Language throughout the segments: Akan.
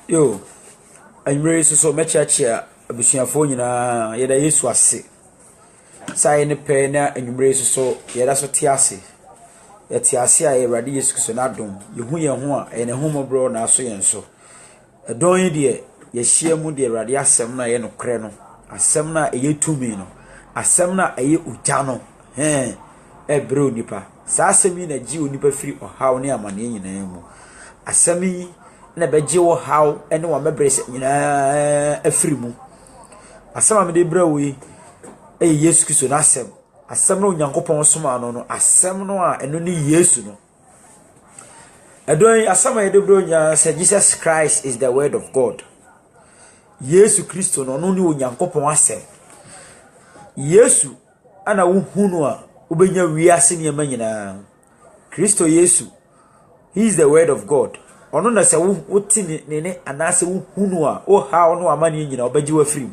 Yo, anwere so mechiachia abusuafo nyina yeda Yesu ase. Sai ne pe na anwere so yeda so te ase. Yete ase a Awurade Yesu Kristo na dom. Yehu ye ho a ene ho bro na so yen so. Edon yi de ye hia mu de Awurade asem na ye no kre no. Asem na eye tumi no. Asem na eye ugya no. Ebro nipa. Sa asem yi na gi onipa firi ohaw ne amane nyina mu. Asem yi na beje wo haw ene wa mebrese nyina afiri mu. Asem a me de bra wi Yesu Kristo na asem. Asem no Nyankopon soma no asem no a eno ni Yesu no. Edon asem a de bra nya say Jesus Christ is the word of God. Yesu Kristo no no ni Nyankopon asem. Yesu ana wo hunu a ubenya wiase ne ma nyina. Kristo Yesu, he is the word of God. Ono na se wo ti ne anase wo hunu a o ha ono amane nyina obagye wa firim.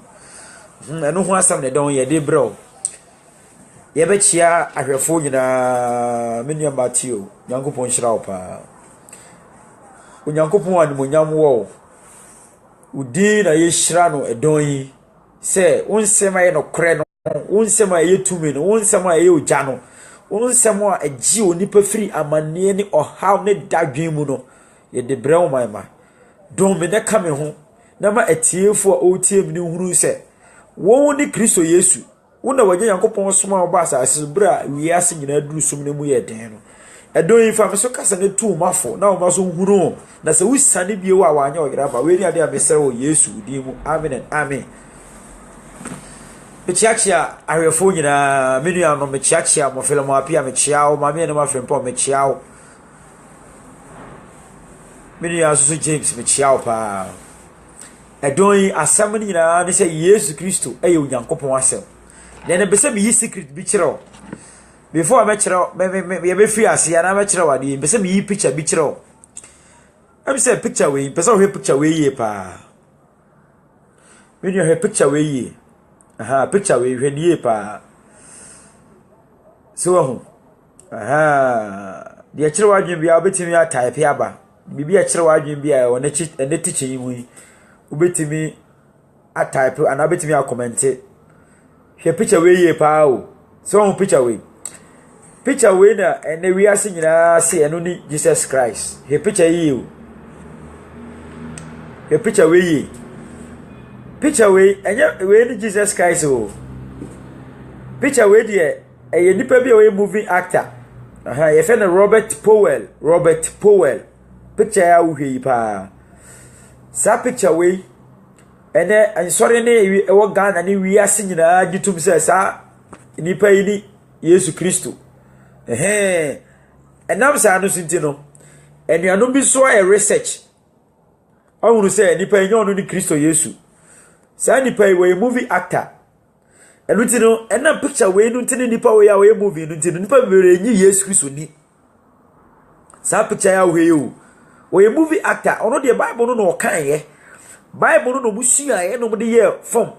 Eno ho asam ne don ye de bro. Ye be chia ahwefo nyina menu Matthew, Nyankopon hyira wo pa. Onyankopon ani monyam wo. Udi na ye hyira no edon yi se wonsem aye no kre no, wonsem aye tumi no, wonsem aye ogya no. Wonsem a agi onipa firi amane ne ohaw ne dadwen mu no. Ye de brɛ wo ma don me ne ka me ho na ma atiefo a otie me ne huru se wo ni Kristo Yesu wo na wagye Yankopɔn soma wo ba asase bra wiase nyina duru sum ne mu ye den no ɛdon yi fa me so kasa ne tu mafo na wo ma so huru na se wusane bie wo a wanya ogera ba we ni ade a me sɛ wo Yesu di mu amen and amen. Mechiachia ahwefo nyina menu ano mechiachia mo fele mo apia mechiao ma me ne ma frempo mechiao mini asusu James mechiao pa edon yi asem ni nyina ne say Yesu Kristo eye Onyankopon asem na ne bese me yi secret bi kire before me kire me be free ase ya na me kire wade bese me yi picture bi kire am say picture we bese we picture we yi pa mini he picture we yi aha picture we hwe ni pa so ho aha de kire wadwen bia obetimi a type aba bibi a kire wadwen bia o ne teacher yi mu ubetimi a type and ubetimi a comment hwe picture we ye pa o so ho picture we na ene wi ase nyina se eno ni Jesus Christ he picture yi o he picture we yi picture we enya we ni Jesus Christ o picture we de eye nipa bi we movie actor aha ye fe na Robert Powell picture ya wo hwe pa sa picture we ene ansori ne e wo Ghana ne wi ase nyina gitum se sa nipa yi ni Yesu Kristo enam sa no sinti no enuano bi so a research awunu se nipa yi ono ni Kristo Yesu sa nipa yi we movie actor enu ti no enam picture we nu ti nipa we ya we movie nu ti nipa bere nyi Yesu Kristo ni sa picture ya we yo we movie actor ono de Bible no kan ye Bible no musua ye no de ye form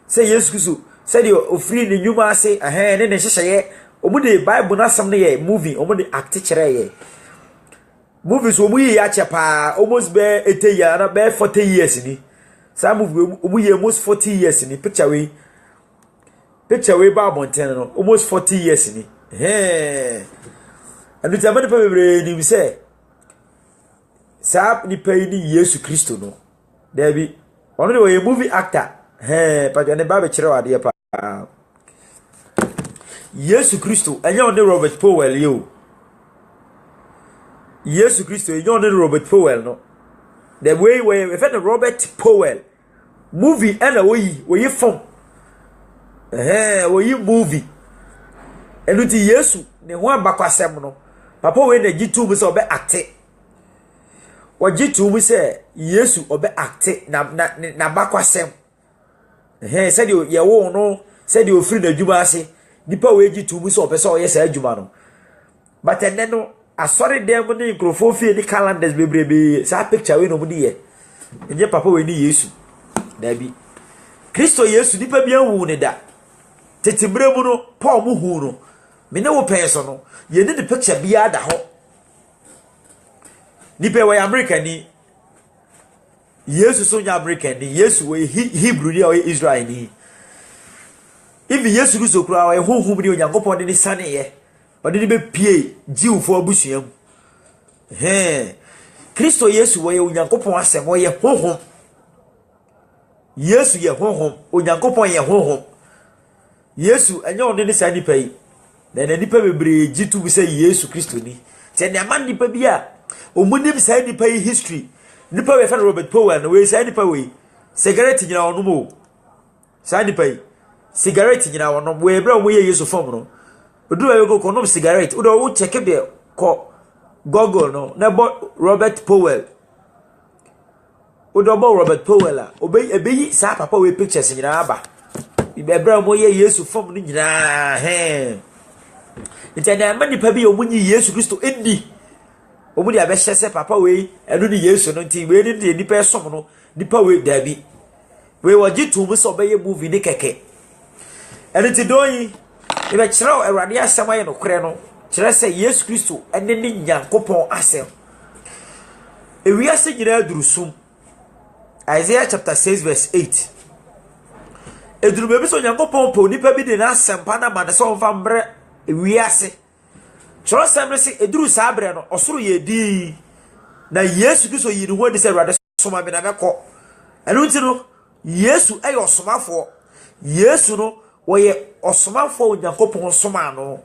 say Yesu Kristo say de ofri ni nyuma ase ne hyehye omu de Bible na sam ne ye movie omu de act kire ye movies omu ye ya chepa almost be 80 years na be 40 years ni sa movie omu ye almost 40 years ni picture we ba mountain no almost 40 years ni anu tamani pa bebre ni say sa ni pa ni Yesu Kristo no Debbie, one of the movie actor. But on the Bible Chiro idea pa. Yesu Kristo, and you're the Robert Powell, you. Yesu Kristo, you're the Robert Powell, no. The way where if the Robert Powell movie and away where you from. Where you movie. And with Yesu, the one back was no. Papa when the G2 was over acting. Waji tu mu se Yesu obe acte na bakwasem said you ye wo no said you free na djuma ase nipa we ji tu mu se opese o ye sa djuma no but enne no asori dem ni microphone fie ni calendars bebrebe sa picture we no mu di ye enje papa we ni Yesu dabi Kristo Yesu nipa bia wu ne da tetimbre mu no Paul mu hu no me ne wo peso no ye ni the picture bia da ho nipe wa America ni Yesu so nya American ni Yesu we Hebrew ni we Israel ni even Yesu Kristo kura we honhom ni Onyankopɔn de ni sane ye ɔde ni be pie Jewfo abusuam Kristo Yesu we Onyankopɔn asɛm wo ye honhom Yesu ye honhom Onyankopɔn ye honhom Yesu enye onde ni sane nipa yi na nipa bebre jitu bi sɛ Yesu Kristo ni te ne ama nipa bi a omunim sane nipa yi history nipa we fa Robert Powell no we sane nipa we cigarette nyina onom o sane nipa yi cigarette nyina onom we bra mo ye Yesu fom no odu we go konom cigarette o do wo check be ko Google no na bo Robert Powell o do bo Robert Powell a obeyi sa papa we pictures nyina aba be bra mo ye Yesu fom no nyina ntana ma nipa bi omunyi Yesu Kristo edi omudi abehye se papa we enu ni Yesu no nti we ni nipa esom no nipa we dabi we waji tum so obeye movie ni keke enu ti doyi e be kire Awurade asem aye no kure no kire se Yesu Kristo ene ni Nyankopon asem ewiase nyina adurusum Isaiah chapter 6 verse 8 eduru be bi so Nyankopon po nipa bi de na asem pa na ma de so mfa mbre ewiase choro semresi eduru sabre no osoro ye di na Yesu Kristo yi ni ho de se Awurade soma me na mekọ enu nti no Yesu ayo osomafo Yesu no wo ye osomafo Onyankopon soma no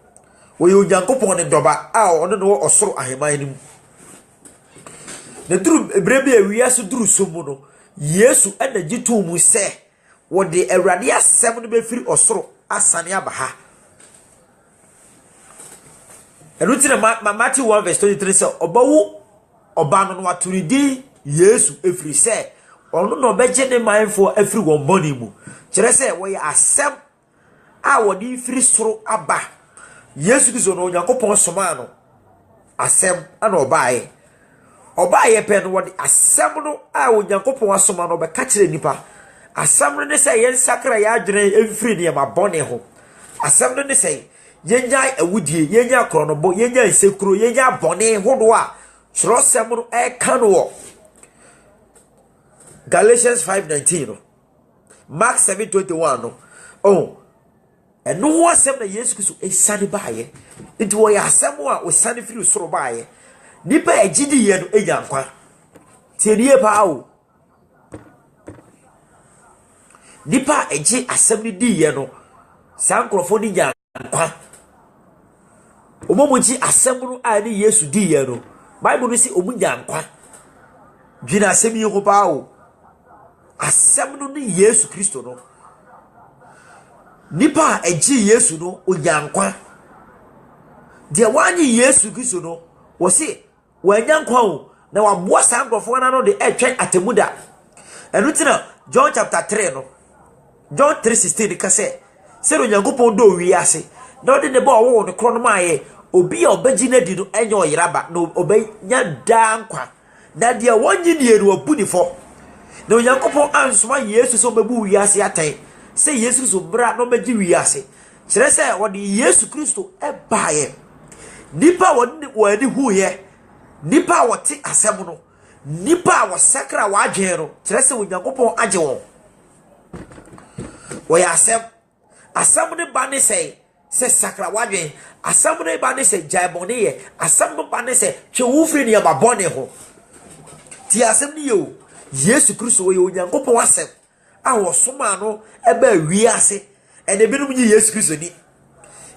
wo ye Onyankopon ne doba a ono no osoro aheman nim na duru ebre bi ewiase duru somu no Yesu anaji to mu se wo de Awurade asem no be firi osoro asane abaha Enutina Matthew 1 verse 23 say obawu oba no waturidi Yesu efiri se onu no beje ne mindful efiri won body mu kire se wo ya asem a wodi firi soro aba Yesu Kristo no Onyankopon soma no asem ana obaye pe no wodi asem no a Onyankopon asoma no be ka kire nipa asem no ne se yen sakra ya adwene efiri ne ma bone ho asem no ne se yenya awudie yenya kronobo yenya isekuro yenya bone hodo a chirosem no e kan wo Galatians 5:19 no Mark 7:21 no eno ho asem na Yesu Kristo esane baaye nti wo ya asem a osane firi soro baaye nipa agidi ye no enyankwa tienie pa o nipa agi asem ni di ye no sankrofo ni nyankwa omomuji asem no a ni Yesu di ye no Bible no si omunyankwa dwina asem yi ho pa o asem no ni Yesu Kristo no nipa agi Yesu no onyankwa de wanyi Yesu Kristo no wo si wanyankwa o na waboa sankrofo na no de etwen atemuda enu tina John chapter 3 no John 3:16 ka se Onyankopon do wiase na ode ne ba wo ne krono maaye obi a obagi na di no enye oyiraba na obenya dankwa na dia wonyi ne enu abunifo na Onyankopon ansoma Yesu so bebu wiase atai se Yesu so bra no magi wiase kire se wode Yesu Kristo e baaye nipa woni huye nipa wote asem no nipa wo sakra wa adwen no kire se Onyankopon age won wo ya asam ne ba ne se sakra wadwen asam ne ba ne se jaibone ye asam ne ba ne se twewufri ne ba bone ho ti asam ne yo Yesu Kristo wo ye Onyankopon asem a wo soma no e ba wiase ene binom nyi Yesu Kristo ni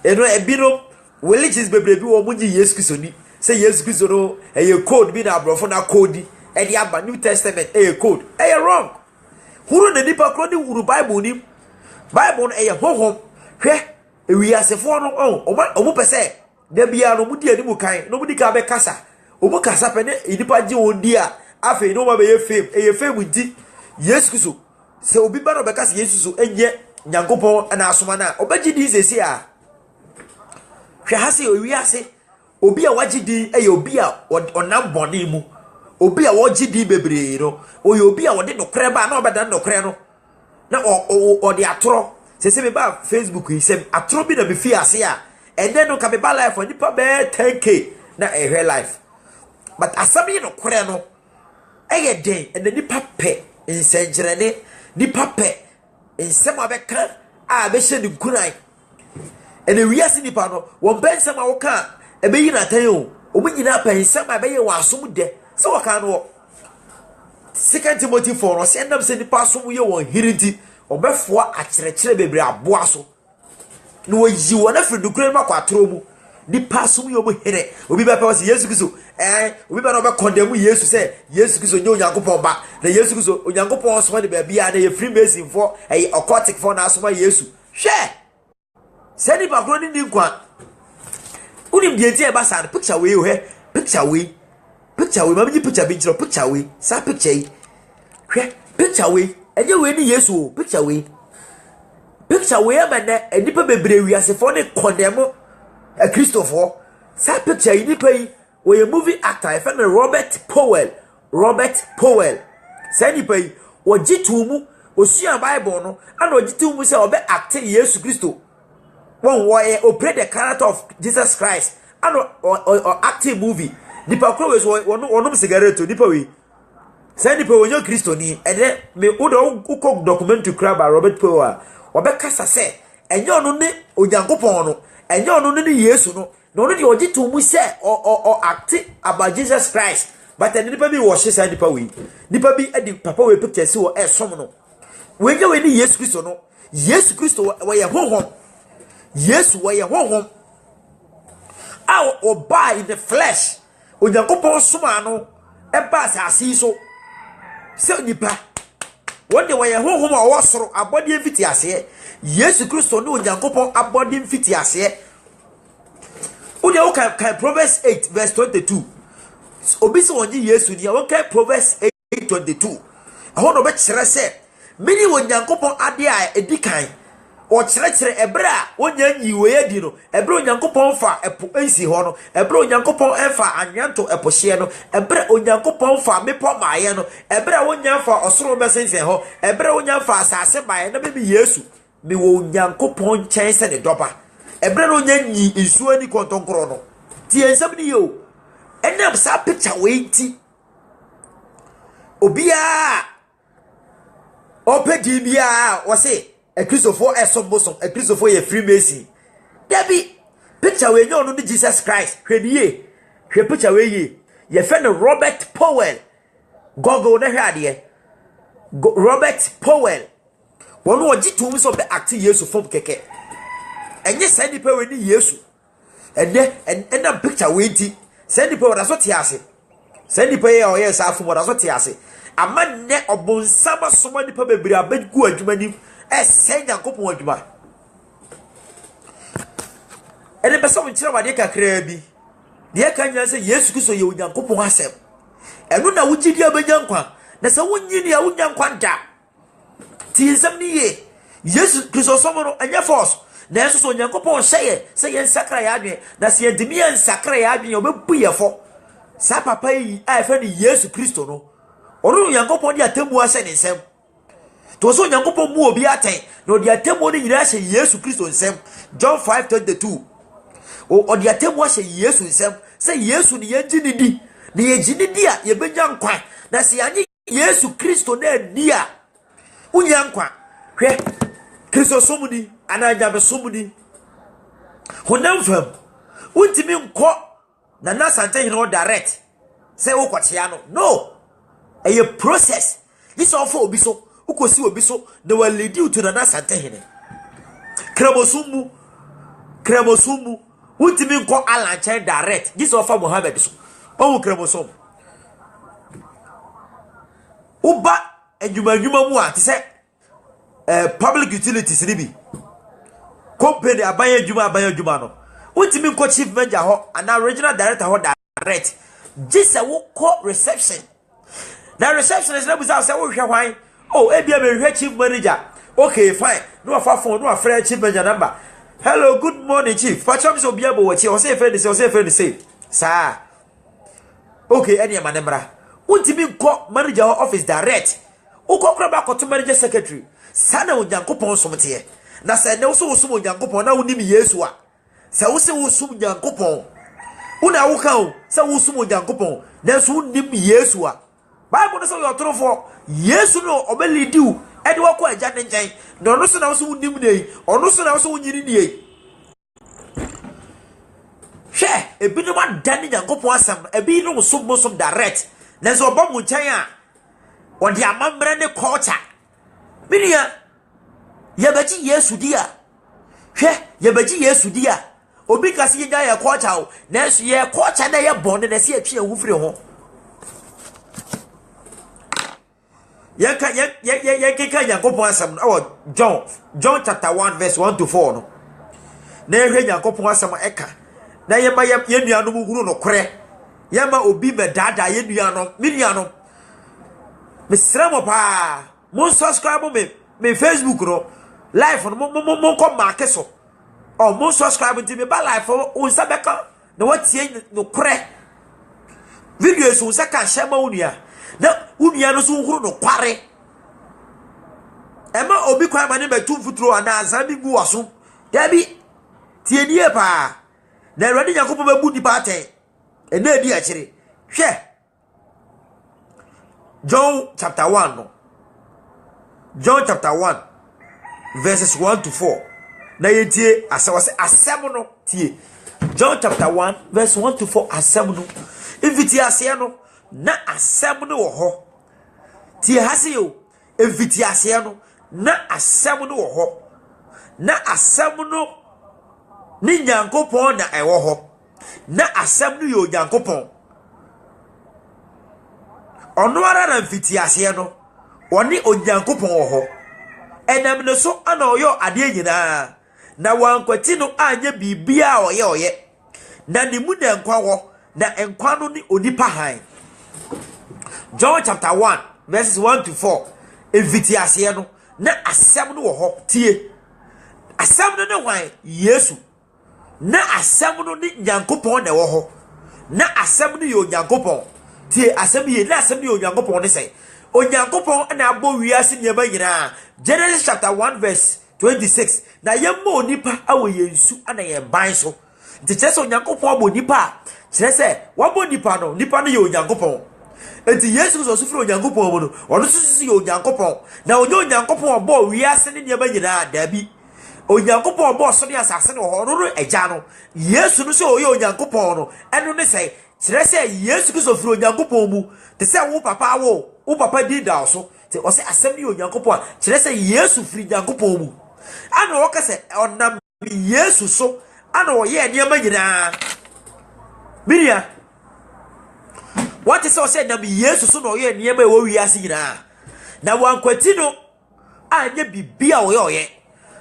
eno ebinom religious bebre bi wo mu nyi Yesu Kristo ni se Yesu Kristo no ye code bi na abrofo na code e di aba New Testament code wrong huru na nipa kro ni huru Bible ni Bible no honhom hwe ewiasefo no omo pese da bia no mudi ani mu kan no mudi ka be kasa omo kasa pe ne nipa gi ondi a afi no ma be ye fame nti Yesu Kristo se obi ba no be kasa Yesu so enye Nyankopon na asoma na obagi di sesi a hwe ha se ewiase obi a wagi di obi a onam bone mu obi a wogi di bebre no obi a wode no kre ba na obeda no kre no na o de atoro se me ba Facebook yi se atoro bi na be fi ase a ende no ka be ba life nipa be 10k na ehwe life but asam yi no kore no eye den and nipa pe nsenkyerene nipa pe nsem abeka a be hye ne kuran ene wiase nipa no won pe nsem a wo ka ebe yi na tan o omu nyina pe nsem a be ye wa asom de se wo ka no 2 Timothy 4 no se ndam se nipa asom ye won hirinti obefo akyerɛkyerɛ bebre aboa so no wayi wona firi dukure ma kwatoro mu nipa asom ye omu here obi be pe se Yesu Kristo obi be no be condemn Yesu se Yesu Kristo nye Onyankopɔn ba na Yesu Kristo Onyankopɔn so de ba bia na ye free mason for occultic for na asoma Yesu hwe se ni bakro ni nkwa unim die tie ba sa picture we he picture we ma bi picture bi jiro picture we sa picture yi hwe picture we enye we ni Yesu picture we amana enipa bebre wiase for ne condemn a Christopher sa picture yi nipa yi we a movie actor if na Robert Powell sa nipa yi o jitu mu osua Bible no ana o jitu mu se obe act Yesu Kristo won wo play the character of Jesus Christ and or acting movie nipa kro we so wonum cigarette nipa we say nipa wonyo Kristo ni ene me wo documentary crab Robert Powell obekasa se enye onu ne Onyankopon no enye onu ne Yesu no no no de ogitu mu se o act about Jesus Christ but ene nipa bi wo hye say nipa we nipa bi edi papa we picture si wo esom no we je we ni Yesu Kristo no Yesu Kristo we ye honhom Yesu we ye honhom a oba in the flesh Onyankopon soma no eba asase so se nipa wonde we ye honhom a wo soro abode mfiti ase Yesu Kristo no Onyankopon abode mfiti ase ode wo kan Proverbs 8 verse 22 obi se wonje Yesu ni wo kan Proverbs 8:22 aho no be kire se mini Onyankopon ade a edikan o kyerɛkyerɛ ebra wonya nyiwe adi no ebra Onyankopɔn fa epo ensi ho no ebra Onyankopɔn enfa anyanto epo hye no ebra Onyankopɔn fa mepo maaye no ebra wonya fa osoro besense ho ebra wonya fa asase maaye na be Yesu me wo Onyankopɔn kyɛn sɛ ne dɔba ebra no nya nyi nsuo ani kontonkoro no tie nsɛm ni yo enam sa picture we nti obia opedi bia wo se a Christopher bosom a Christopher ye free mason debi picture we nyo no Jesus Christ hwediye hwe picture we ye friend Robert Powell Google na hwade Robert Powell wono ogitum so be act Yesu form keke enye send pe we ni Yesu ena picture we nti send pe we da so tiase send pe ye o ye sa afum da so tiase amanne obonsama soma ni pa bebiri abegu adwuma ni esen Yankopon adwuma ene be so nkyere wade kakra bi de ka nya se Yesu Kristo ye Yankopon asem eno na wugidi abenya nkwa na se wonyini ya wonya nkwa da ti nsem ni ye Yesu Kristo so mo anya force na eso so Yankopon hye se ye nsakra ya adwen na se yedimi ye nsakra ya adwen obebu ye fo sa papa yi a fe ni Yesu Kristo no onu Yankopon di atemu ase ne nsem to so Yankopon mu obi aten no di atemu ni nyina hye Yesu Kristo nsem John 5:22 o di atemu hye Yesu nsem se Yesu ni yegini di ni yegini di a ye benya nkwa na se anye Yesu Kristo na ni a unya nkwa hwe Kristo somuni ananya be somuni honam fam untimi nko na nasante hino direct se wo kwatia no a process this all for obi so ukosi obi so they will lead you to the nasante hine kremosumu untimi nko alanche direct this all for Muhammad so o kremosumu uba enjuma mu a te se public utilities ni bi company abaye adwuma no untimi nko chief manager ho and regional director ho direct just a wo reception na receptionist na buza say wo hwe hwan oh ebia me hwe chief manager okay fine no afa phone no afre chief manager number hello good morning chief pacham so bia bo wachi o say friend say sir okay any manembra untimi nko manager office direct ukokra ba koto manager secretary sana Onyankopon somte na se ne wo so Onyankopon na wonim Yesu a se wo se wo sum Onyankopon una wo kan se wo sum Onyankopon na so wonim Yesu a Bible so your trofo yesu no obelidi u e de wako agya ne nkyɛn na ɔno so na wo so wunim nei ɔno so na wo so wunyiri nie hwɛ ebinom adane Nyankopɔn asɛm ebinom som direct na so ɔbɔ mu nkyɛn a ɔde amammerɛ ne culture binia yɛbɛgye yesu di a hwɛ yɛbɛgye yesu di a obi kase yɛnya yɛ culture o na so yɛ culture na yɛ bɔne na sɛ yɛtwe ewu firi ho yɛkeka Nyankopɔn asɛm no John chapter 1 verse 1 to 4 no na yɛhwɛ Nyankopɔn asɛm ɛka na yɛma yɛnuanom huru no korɛ yɛma obi mɛdaadaa yɛnuanom menuanom mesrɛ mo paa mon subscribe me Facebook no live no mon kɔ market so mon subscribe nti me ba live o nsa bɛka na watie no korɛ videos o nsa ka hyɛ ma onua na unua no so huru no kware ema obi kwa ma ne betu futuro ana azan bi gu waso dabi tie die pa na Awurade Nyankopɔn babu nipa atɛn ena edi akyire hwɛ John chapter 1 no John chapter 1 verses 1 to 4 na yetie asɛm no tie John chapter 1 verse 1 to 4 asɛm no invite asɛ no na asɛm no wɔ hɔ tie hase yo invite asɛ no na asɛm no wɔ hɔ na asɛm no ni Nyankopɔn na ɛwɔ hɔ na asɛm no yɛ Nyankopɔn ɔno ara na invite asɛ no ɔne Onyankopɔn wɔ hɔ ɛnam ne so ana ɔyɛ adeɛ nyinaa na wankwati no anya bibia ɔyɛ na ne mu na nkwa wɔ na nkwa no ni onipa han John chapter 1 verses 1 to 4 invite asɛ no na asɛm no wɔ hɔ tie asɛm no ne wan Yesu na asɛm no ni Nyankopɔn na ɛwɔ hɔ na asɛm no yɛ Nyankopɔn tie asɛm yɛ na asɛm no yɛ Nyankopɔn ne sɛ Onyankopɔn na abɔ wiase nneɛma nyinaa Genesis chapter 1 verse 26 na yɛmma onipa awɔ yɛnsu ana yɛn ban so nti kyerɛ sɛ Onyankopɔn abɔ nipa kyerɛ sɛ wabɔ nipa no yɛ Onyankopɔn enti Yesu Kristo so firi Onyankopɔn mu no ɔno so yɛ Onyankopɔn na onye Onyankopɔn abɔ wiase ne nneɛma nyinaa dabi Onyankopɔn abɔ so ne asase ne hɔ no agya no Yesu no so ɔyɛ Onyankopɔn no ɛno ne sɛ kyerɛ sɛ Yesu Kristo firi Onyankopɔn mu te sɛ wo papa di da so te ɔsɛ asɛm ne Onyankopɔn kyerɛ sɛ Yesu firi Nyankopɔn mu ana wɔka sɛ ɔnam Yesu so ana ɔyɛ nneɛma nyinaa biria what is ɔsɛ nam Yesu so na ɔyɛ nneɛma ɛwɔ wiase nyinaa na wankwati no anya bibia ɔyɛ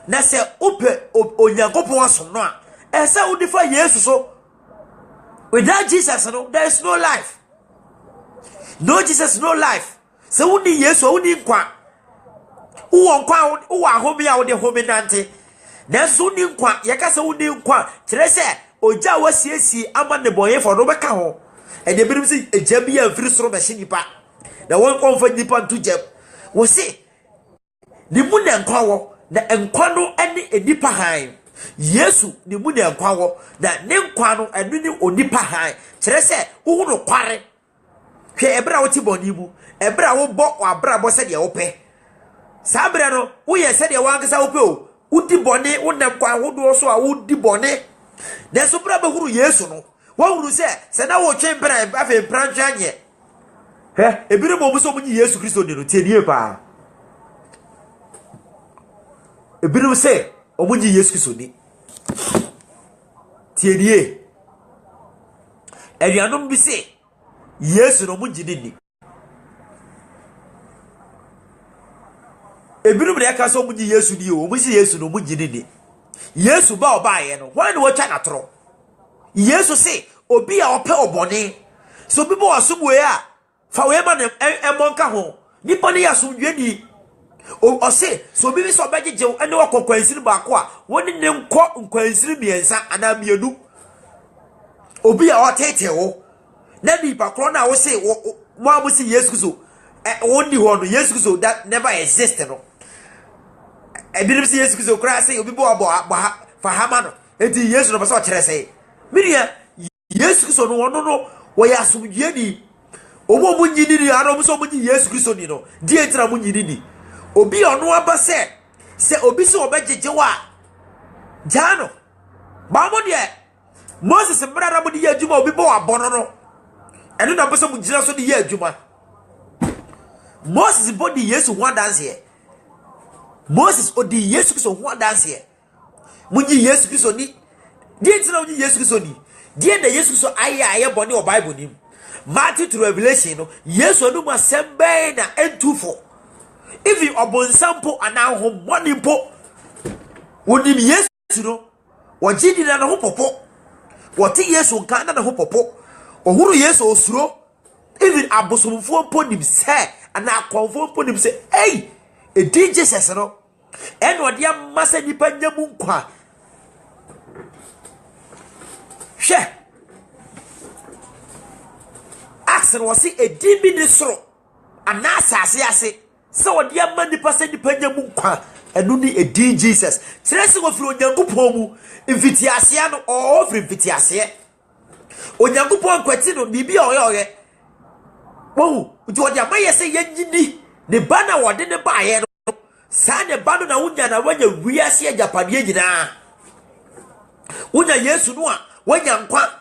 na sɛ opɛ Onyankopɔn asom no a ɛsɛ wo difa Yesu so without Jesus no there is no life no Jesus no life so woni Yesu woni nkwa wo nkwa wo ahome a wo de home nante na so woni nkwa yɛka sɛ woni nkwa kyerɛ sɛ ogya wasiesie ama ne bɔyɛfo no bɛka ho ɛde birim sɛ egya bi a mfiri soro bɛhye nipa na wɔn kɔmfa nipa nto gyam wo se ne mu na nkwa wɔ na nkwa no ɛne enipa han Yesu ne mu na nkwa wɔ na ne nkwa no ɛno ne onipa han kyerɛ sɛ wo no kware hwɛ ebra wo ti bɔne mu ebra wo bɔ wabra bɔ sɛ deɛ wo pɛ saa bra no wo yɛ sɛ deɛ wankasa wo pɛ o wo di bɔne wo nam kwa hodo so a wo di bɔne na so bra behuru Yesu no wo huru sɛ na wo twen bra afa prantwa nyɛ hɛ ebire mo so mo nyi Yesu Kristo de no tie nie pa ebire mo sɛ o mo nyi Yesu Kristo ni tie nie aduanom bi sɛ Yesu no mo nyi ni ebirum de aka so mo nyi Yesu ni o mo si Yesu no mo nyi ni Yesu ba obaye no wan wo twa natro Yesu se obi a opɛ obone so bi bo asomwe a fa we ma ne emonka ho nipa ne yasomdwe ni o se so bi so begegyew ene wakokwansiri baako a woni ne nkɔ nkwansiri miensa ana mienu obi a otete wo na bi pakro na wo se mo amusi Yesu Kristo woni ho no Yesu Kristo that never exist no ebirim si Yesu Kristo kra se obi bo abo fa hama no enti Yesu no basa o kyerɛ sɛ miria Yesu Kristo no wono no wo ya asomdwe ni omo mu nyini ni ara omo so mu nyi Yesu Kristo ni no die entra mu nyini ni obi ono aba se obi se obejeje wa jano ba mo de Moses mbrara mu de ye adwuma obi bo abono no eno na pese mu gira so de ye adwuma Moses body Yesu ho dance here Moses odi Yesu Kristo ho dance here mu nyi Yesu Kristo ni die entra mu nyi Yesu Kristo ni die de Yesu Kristo aye bone o Bible ni Matthew to Revelation no Yesu anu masembe na entufo if obonsampo anahom monimpo wonim Yesu no wajidi na ho popo wote Yesu nka na ho popo ohuru Yesu osuro even abosomfo ponim se ana akonfo ponim se hey edi Jesus no eno de amasa nipa nyamu nkwa hwe Axel was see a dimmy the soro, and Nasa ase, so a dear man the person dependent munqua, and only a D Jesus. Tracing of Yangupomu, Invitiasiano or Invitiasia. O Yangupon Quetino, Bibi or Yoye. Oh, what your may say, Yanjini, the banner what didn't buy it. Sign a banner Unyana when you reasia Japanina. Unya Yesunua, when Yankwa.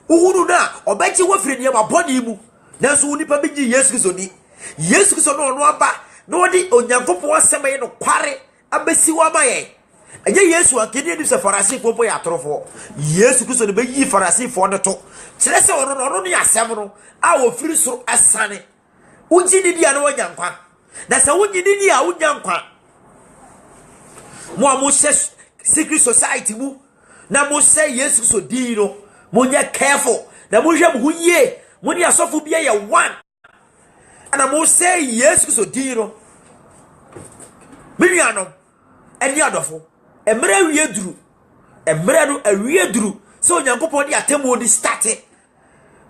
Uhuru na obechi wofiri ma boni mu nanso woni pa beji Yesu Kristo ni Yesu Kristo no aba na odi onyankopon asema ye no kware abesi wa maye enye Yesu akedi ni se farasi popo ya trofo Yesu Kristo ne beyi farasi fo ne to kire se ono no no asem no a wofiri so asane unji ni dia no wanyankwa na se unji ni dia unyankwa mo amu secret society mu na mo se Yesu Kristo di no Munya careful. Na muje mhuye. Muni asofu biya ya one. Ana mo say yes so dino. Miliano. Eni adofo. Emre wie duru. Emre no awie duru. So Nyankopon di atemu di start.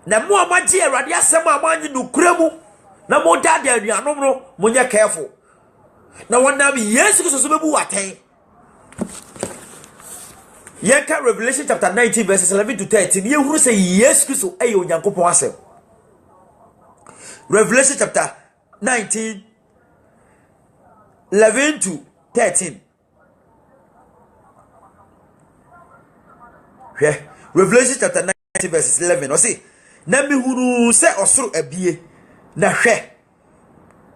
Na mo amaje Awurade asem amanyi no kuremu. Na mo dade anuanom no munya careful. Na wonam Yesu so bebu aten. Yeka Revelation chapter 19 verses 11 to 13. Ye huru say yes Kristo aye Onyankopon asem. Revelation chapter 19 11 to 13. Revelation chapter 19 verses 11. O say na mi huru se osoro abie na hwe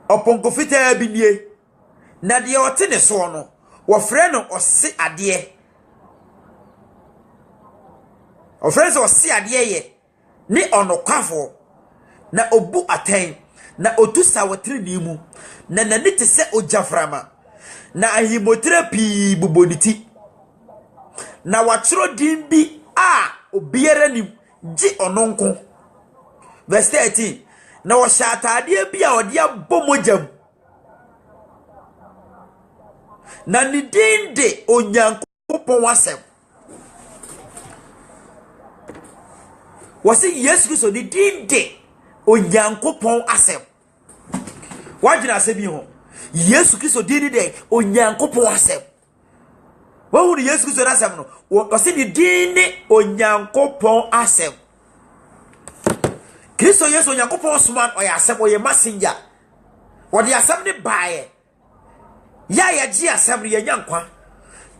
oponkofita abinie na de ote ne so no wo frɛ no ɔse ade o friends o si ade ye ni onokwafo na obu aten na otusa wotire ni mu na nani te se ojaframa na ahimotherapy buboniti na watro din bi a obiere ni gi ononko verse 13 na wo shatade bi a ode abomojam na ni din de Onyankopon wasem wasi Yesu Kristo ni dinde Onyankopon asem wajina asem ho Yesu Kristo dinde Onyankopon asem wo hu Yesu Kristo asem no wasi ni dinde Onyankopon asem Kristo Yesu Onyankopon soman oya asem oye messenger wodi asem ne baaye ya ji asem ye nyankwa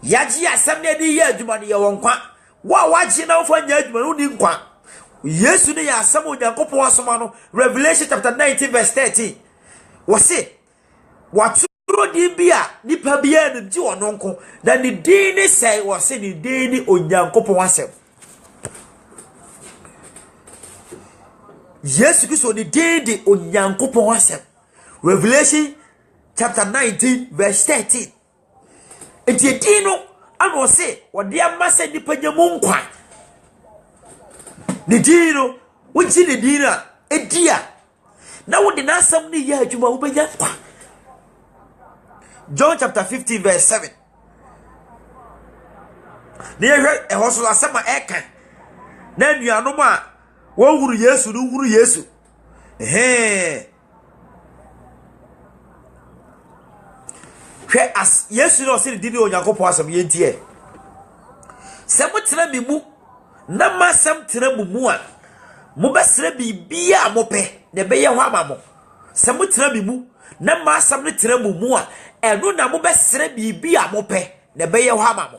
ya ji asem ne di ye adwuma ne ye wonkwa wa waji na ofo nya adwuma no ni nkwa Yesu ne ya asem Onyankopon asoma no Revelation chapter 19 verse 13 wose waturo di bia nipa bia no ji ononko na ni din ne sei wose ni din ni Onyankopon asem Yesu Kristo ni din di Onyankopon asem Revelation chapter 19 verse 13 enti din no ano se wode amasa nipa nyamu nkwa ni dino wuchi ni dina edia na wodi na asam ni ya adwuma wo benya kwa John chapter 15 verse 7 ni ehwe ehoso asema eka na nuanom a wo huru Yesu no huru Yesu hwe as Yesu no se dini Onyankopon asem yentie se mutena mi mu na masam tena mumu a mobesre bibia mope na be ye ho amamo se mo tena mi mu na ma asam ne tena mu a eno na mo be sere bibi a mo pe na be ye ho amamo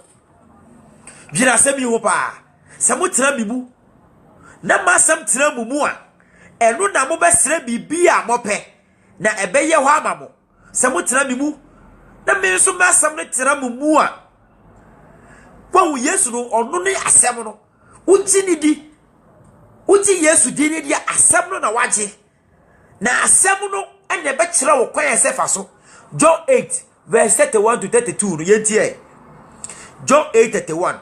dwina se bi ho pa se mo tena mi mu na ma asam tena mu a eno na mo be sere bibi a mo pe na ebe ye ho amamo se mo tena mi mu na me so ma asam ne tena mu a kwa Yesu no ono ne asem no uti ni di uti Yesu di ni di asem no na waje na asem no ene be kire wo kwan sefa so John 8 verse 31 to 32 no yentie John 8:31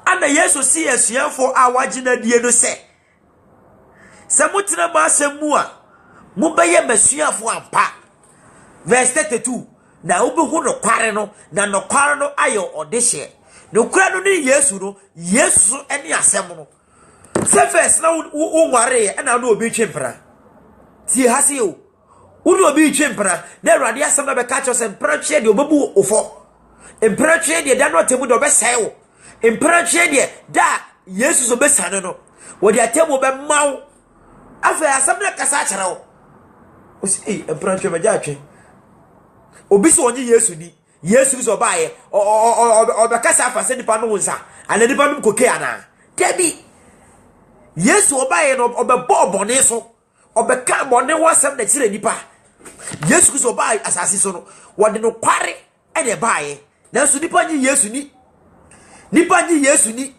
ana Yesu si asuafo a waje na die no se mutena ma asem mu a mu be ye masuafo ampa verse 32 na obehu no kware no na no kware no ayo odehye no kware no ni Yesu eni asem no se first na ware na no obi twempra tie hase o unu obi twempra na Awurade asem na be ka cho se mpratwe de obebu ofo mpratwe de da no temu de obesai wo mpratwe de da Yesu so besane no wo de atemu be mawo afa asem na kasa kyere wo o si mpratwe ba ja atwe obi so onye Yesu ni Yesu so baaye obekasa afa se nipa no wonsa ana nipa no koke ana debi Yesu obaaye no obebo obone so obeka bone wasem na kire nipa Yesu so baaye asase so no wode no kware ene baaye nanso nipa nyi Yesu ni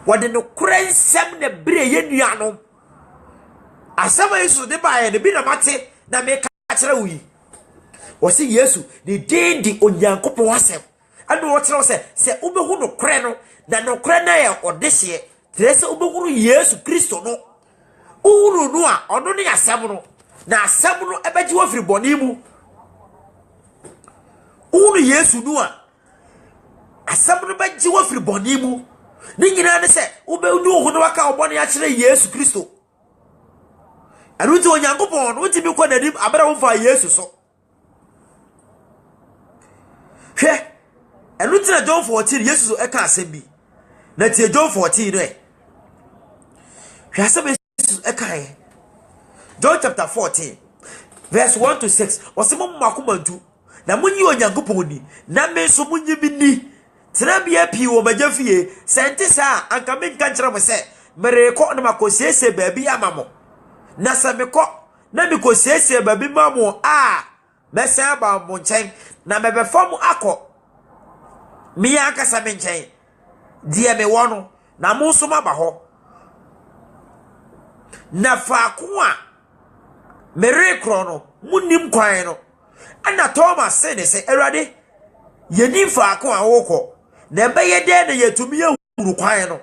wode no krensem na bire ye nuanom asama Yesu de baaye ne bi na mate na me ka kire wi wasi Yesu ni dendi onyankopon wasem anu wotre se ubehu no kre no na no kre na ye odehye trese ubehu Yesu Kristo no uru no a ono ne asem no na asem no ebeji wofiri boni mu uru Yesu no a asem no beji wofiri boni mu ni nyina ne se ubehu no hu no waka obone ya kire Yesu Kristo anu ti onyankopon no ti bi ko na dim abara wo fa Yesu so hwe enu tina John 14 Yesu so eka asem bi na tie John 14 no hwe asem Yesu eka John chapter 14 verse 1 to 6 osemo makomantu na munyi onyankopon ni na me so munyi bi ni tina bia pi wo magafie sente sa anka me nka kire mo se mereko na makosiese baabi amamo na sameko na mikosiese baabi mamo a mesa ba mo nchen na mebe fom akọ mi akasa me nchen die me wono na mo so maba ho na fa ko a mere kro no munim kwan no ana Thomas se ne se Awurade yeni fa ko a wokọ na be ye de na yetumi ehuru kwan no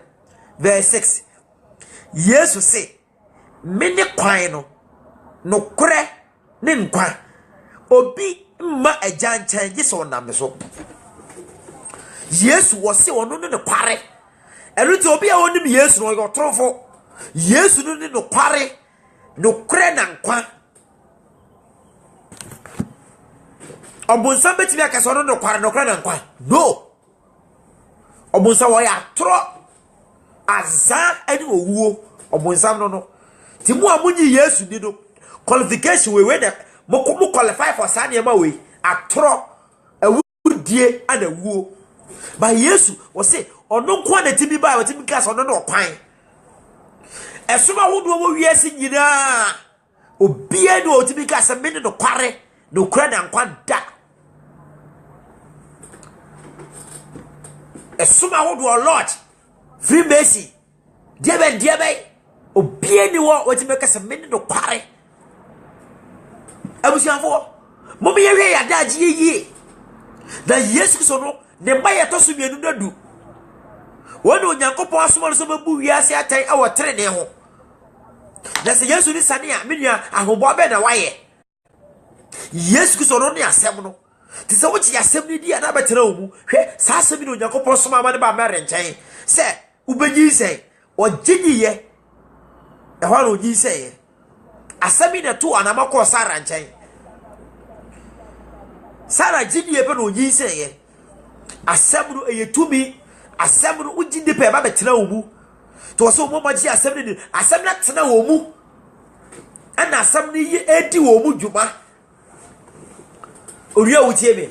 verse 6 Yesu se mini kwan no kure ne nkwa obi ma ajan change so na me so Yesu wose wono ne kware eruti obi a wonim Yesu no yotrofo Yesu no ne no kware no kure na nkwa obunsa betimi akase no kware no kure na nkwa no obunsa wo ya tro azan ani owuo obunsa no ti mu amunyi Yesu ni no qualification we na mo qualify for sane ma we atro awudie ana wuo ba Yesu wo se ono nko na timi ba wotimi gas ono no kwan esoma hodo wo wiase nyina obia no otimi gas me no kware no kura na nkwa da esoma hodo lord free mercy diebe obia ni wo otimi gas me no kware abusianfo mo be ye ya daji yi da Yesu Kristo no ne ba ye to so mienu nadu wona onyankopon asoma so babu wiase atai awotre ne ho da se Yesu ni sane a menua ahobo be na waye Yesu Kristo no ne asem no ti se wo chi asem ni dia na betera omu hwe sa asem ni onyankopon soma ma ne ba mere nchen se ubenyi se ogigiye e ho no ogi se asemi na to anamako Sara nchen Sara gidie pe no ogi se ye asem no eyetumi asem no ugide pe ba betena omu to so mo maji asem ni asem na tena omu ana asam ni edi wo mu dwuma owia wutie me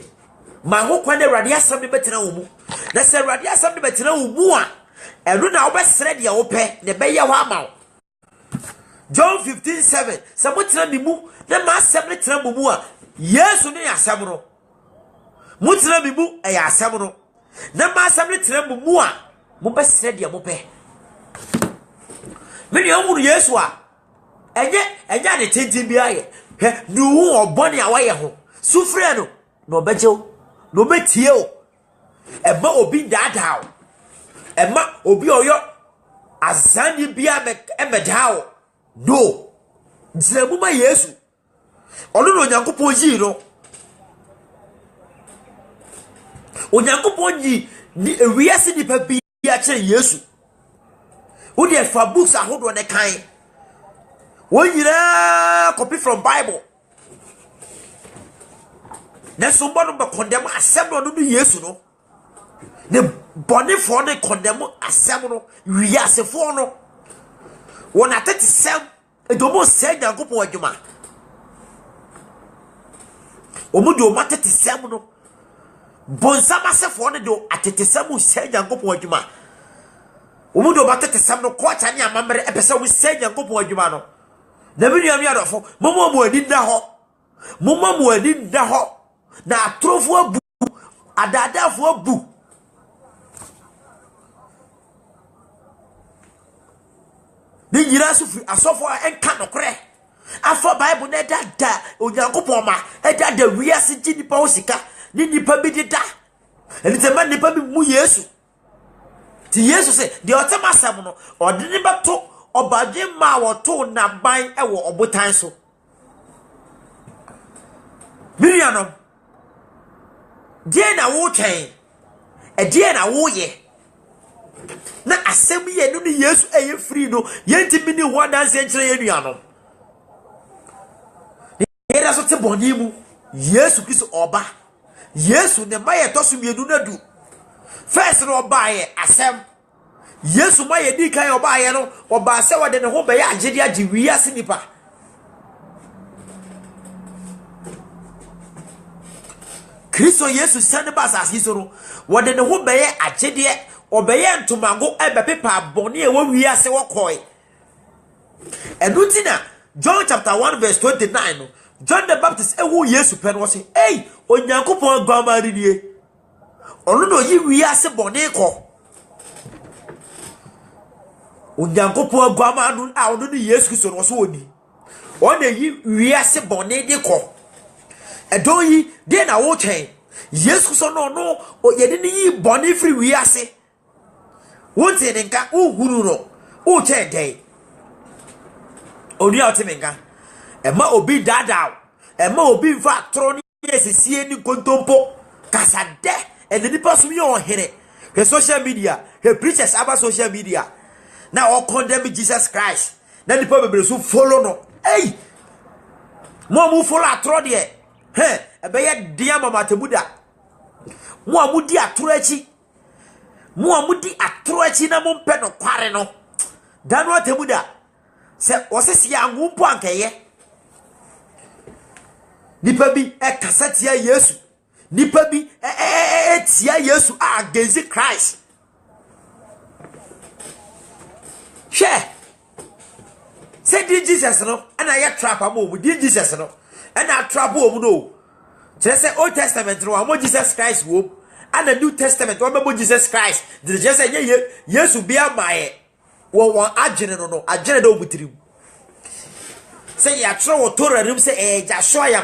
ma ho kwan Awurade asam ne betena wo mu na se Awurade asam ne betena wo mu a eno na obesere de wo pɛ ne bɛyɛ ho ama wo. John 15:7 sɛ motena me mu na ma asam ne tena mo mu a Yesu ne asam no motena me mu ɛyɛ asam no na ma asam ne tena mo mu a mo bɛsere de mo pɛ. Me nua mu Yesu a enye ne tintin bi aye he nu obone a waye ho sufre no na obejew na obetie o eba obi dada o ema obi oyo azani bia emeda o no zramu ma Yesu ono no Onyankopon yi no Onyankopon yi ni ewiase nipa bi a kire Yesu wo de fa books ahodo ne kan wo yira copy from Bible na so bono be condemn asem no Yesu no ne bone for ne condemn asem no wiasefo no wona tete sem edomo se Nyankopon adwuma omude o matete sem no bonsama sefo ne do atete sem se Nyankopon adwuma omude o matete sem no ko cha ne amamre epese wo se Nyankopon adwuma no na bi nuam yadofo momo mo adi nda ho na atrofo abu adadafo abu ni nyira sufi asofo enka nokre afọ Bible na dada Onyankopon ma dada wiase gi nipa osika ni nipa bi dida elitema nipa bi mu Yesu ti Yesu se de otema sam no ode ni beto obadwe ma woto na ban ewo obotan so Miriam die na wo twen die na wo ye na asem ye no ni Yesu eye free no yenti mini ho danse nkire ye nuanom ye da so te boni mu Yesu Kristo oba Yesu ne maye to so mienu na du first no oba ye asem Yesu maye di kan oba ye no oba se wode ne ho be ya agede agi wiase nipa Kristo Yesu sane basa asiso no wode ne ho be ya agede obeye ntomango ebepepa boni e wo wiase wokoi enutina John chapter 1 verse 29 no John the Baptist ewu Yesu pen wo say hey Onyankopon agba die onu no yi wiase boni ko Onyankopon agba ma anu a onu ni Yesu Kristo no so oni ona yi wiase boni de ko edon yi de na wo chen Yesu Kristo no o yede ni yi boni free wiase wonte nka uhuru no o chen dey oni otemenka ema obi dada ema obi va tro ni esisie ni kontompo kasade ene nipa so ye ohere he social media he preachers about social media na o condemn Jesus Christ na nipa bebere so follow no hey mo follow atro de he ebe ye dia mama temuda mo di atro achi mo di atro achi na mo mpe no kware no danu atemuda se osisi angumpo ankeye nipa bi kasatia Yesu nipa bi tia Yesu against Christ she say di Jesus no and I trap am o di Jesus no and I trap o no say Old Testament no am Jesus Christ wo and the New Testament wo am Jesus Christ the just say Yesu bia mae wo agene no agene do butirim say ya tro wo Torah rim say Joshua ya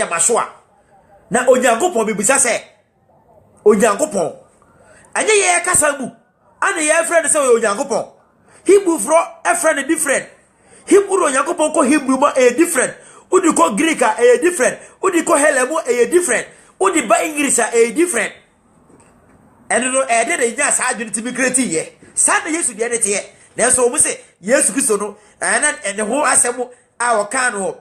Mashua na Onyankopon bibisa say Onyankopon anye ye kasa mu ana ye friend say Onyankopon Hebrew fro a friend different Hebrew Onyankopon ko Hebrew ma different udi ko Greek different udi ko Helemo different udi ba English different eno no de nya sa adwene timi kreti ye sa na Yesu de te ye na so mu se Yesu Kristo no ana ene ho asemu a wo kan no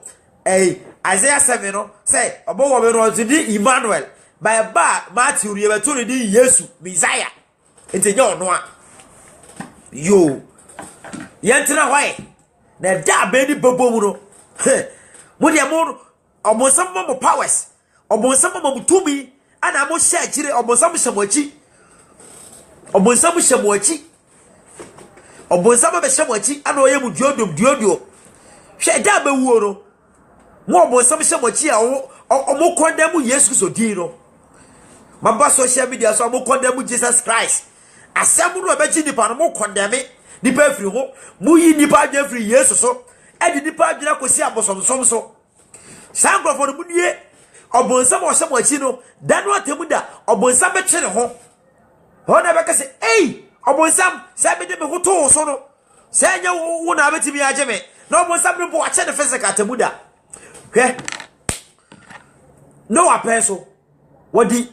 Isaiah 7 no say obo wo be no di Emmanuel by ba Matthew ye beto di Yesu Messiah ente nya ono a yo Yentina why? Na da beni bobo mu no. Mo de mo obonsam mo powers. Obonsam mo tumi ana mo share kire obonsam hyemoachi. Obonsam hyemoachi. Obonsam be hyemoachi ana oyemu duodio. Hwe da be wuo no. Mo obonsam hyemoachi a omo condemn Yesu so din no. Maba social media so omo condemn Jesus Christ. Asem no be gi nipa no mo condemn nipa afiri ho. Mo yi nipa adwa afiri Yesu so. Edi nipa adwa kosi abosom so. Sangrofo no munie obonsam o hyemoachi no danu atemuda obonsam be twere ho. Hona be ka se obonsam se be de me ho to so no. Se nya wo na betimi age me. Na obonsam no bo a che ne physical atemuda. Hwe no apenso wodi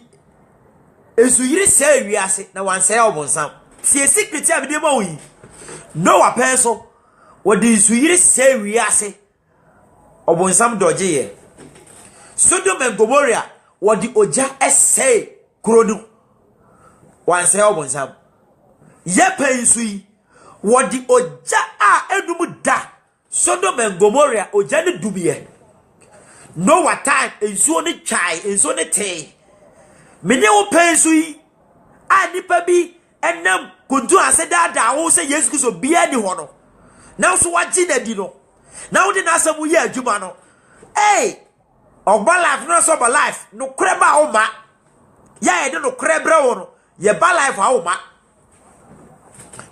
esuyiri se wiase na wanse obonsam sie secret a bidem awi no apenso wodi esuyiri se wiase obonsam doje ye Sodom and Gomorrah wodi oja esse krodu wanse obonsam ye pensui wodi oja a enum da Sodom and Gomorrah oja ne dubiye no what time ensuo ne chai ensuo ne te menye wo pensui a nipa bi enam kuntu ase dada wo se Yesu Kristo bia ni ho no na so wagi na di no na wo de na asam ye adwuma no ogba life no so ba life no kreba wo ma ya ye de no krebra wo no ye ba life wo ma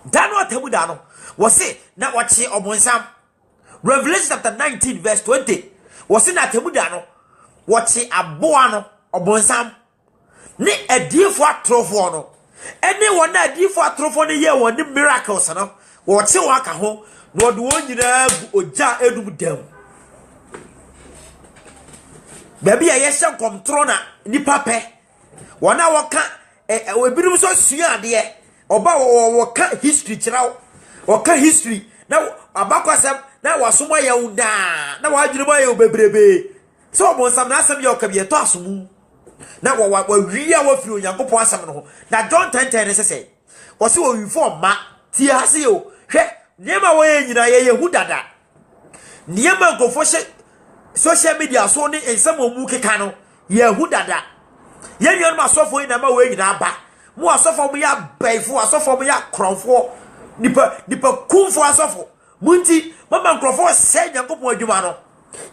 dano atamu da no wo se na wachi obonsam Revelation chapter 19 verse 20 wo se na atamu da no wachi aboa no obonsam ni adifo atrofo no ene wona adifo atrofo no ye woni miracles no wo che waka ho no de won nyina gu oja edum dam baby ya yesha kontrona nipa pe wona woka ebirum so sua de oba woka history kirawo woka history na abakwasam na wasomo ya uda na wadwirimo ya obebrebe so obonsam na asem ya okabie to asomu na wa wiya wa firi onyankopon asam no ho na John 10:10 sese wo se wo wi form ma tie ase yo hwe niema wo ye nyina ye hu dada niema nkofo social media so ni ensam omu keka no ye hu dada ye nyon ma sofo ina ma wo nyina ba mu asofo mu ya baifo asofo mu ya kronfo nipa kumfo asofo munti mama nkrofo se nyankopon adwuma no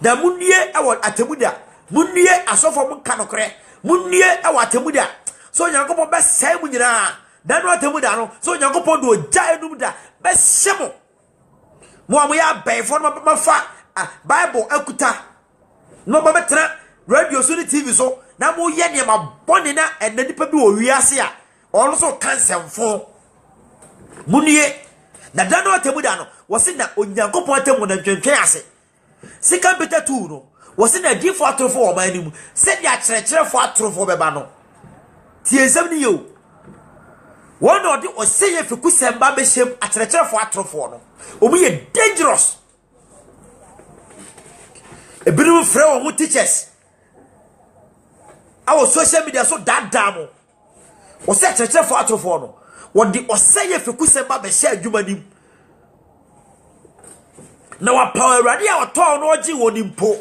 na munnie ewo atemuda munnie asofo mu kanokre munnie ewo atemuda so nyankopon be sai mu nyina danu atemuda no so nyankopon do ja enum da be hyemo mo amu ya baifo no ma fa Bible akuta no ba betra radio so ni TV so na mo ye ne ma bone na enanipa bi wo wiase a ono so kansemfo munnie na danu atemuda no wo se na onyankopon atemu na ntwentwen ase sika beta tu no wo se na difo atrofo wo ma animu se dia kyerɛkyerɛfo atrofo beba no tiensam ni yo one of the oseye fikusemba be shem akyerɛkyerɛfo atrofo no omu ye dangerous ebirum frɛ wo teachers our social media so dadamo wo se akyerɛkyerɛfo atrofo no wo di oseye fikusemba be sha adwuma nim na wa power ready a to no ogi woni mpo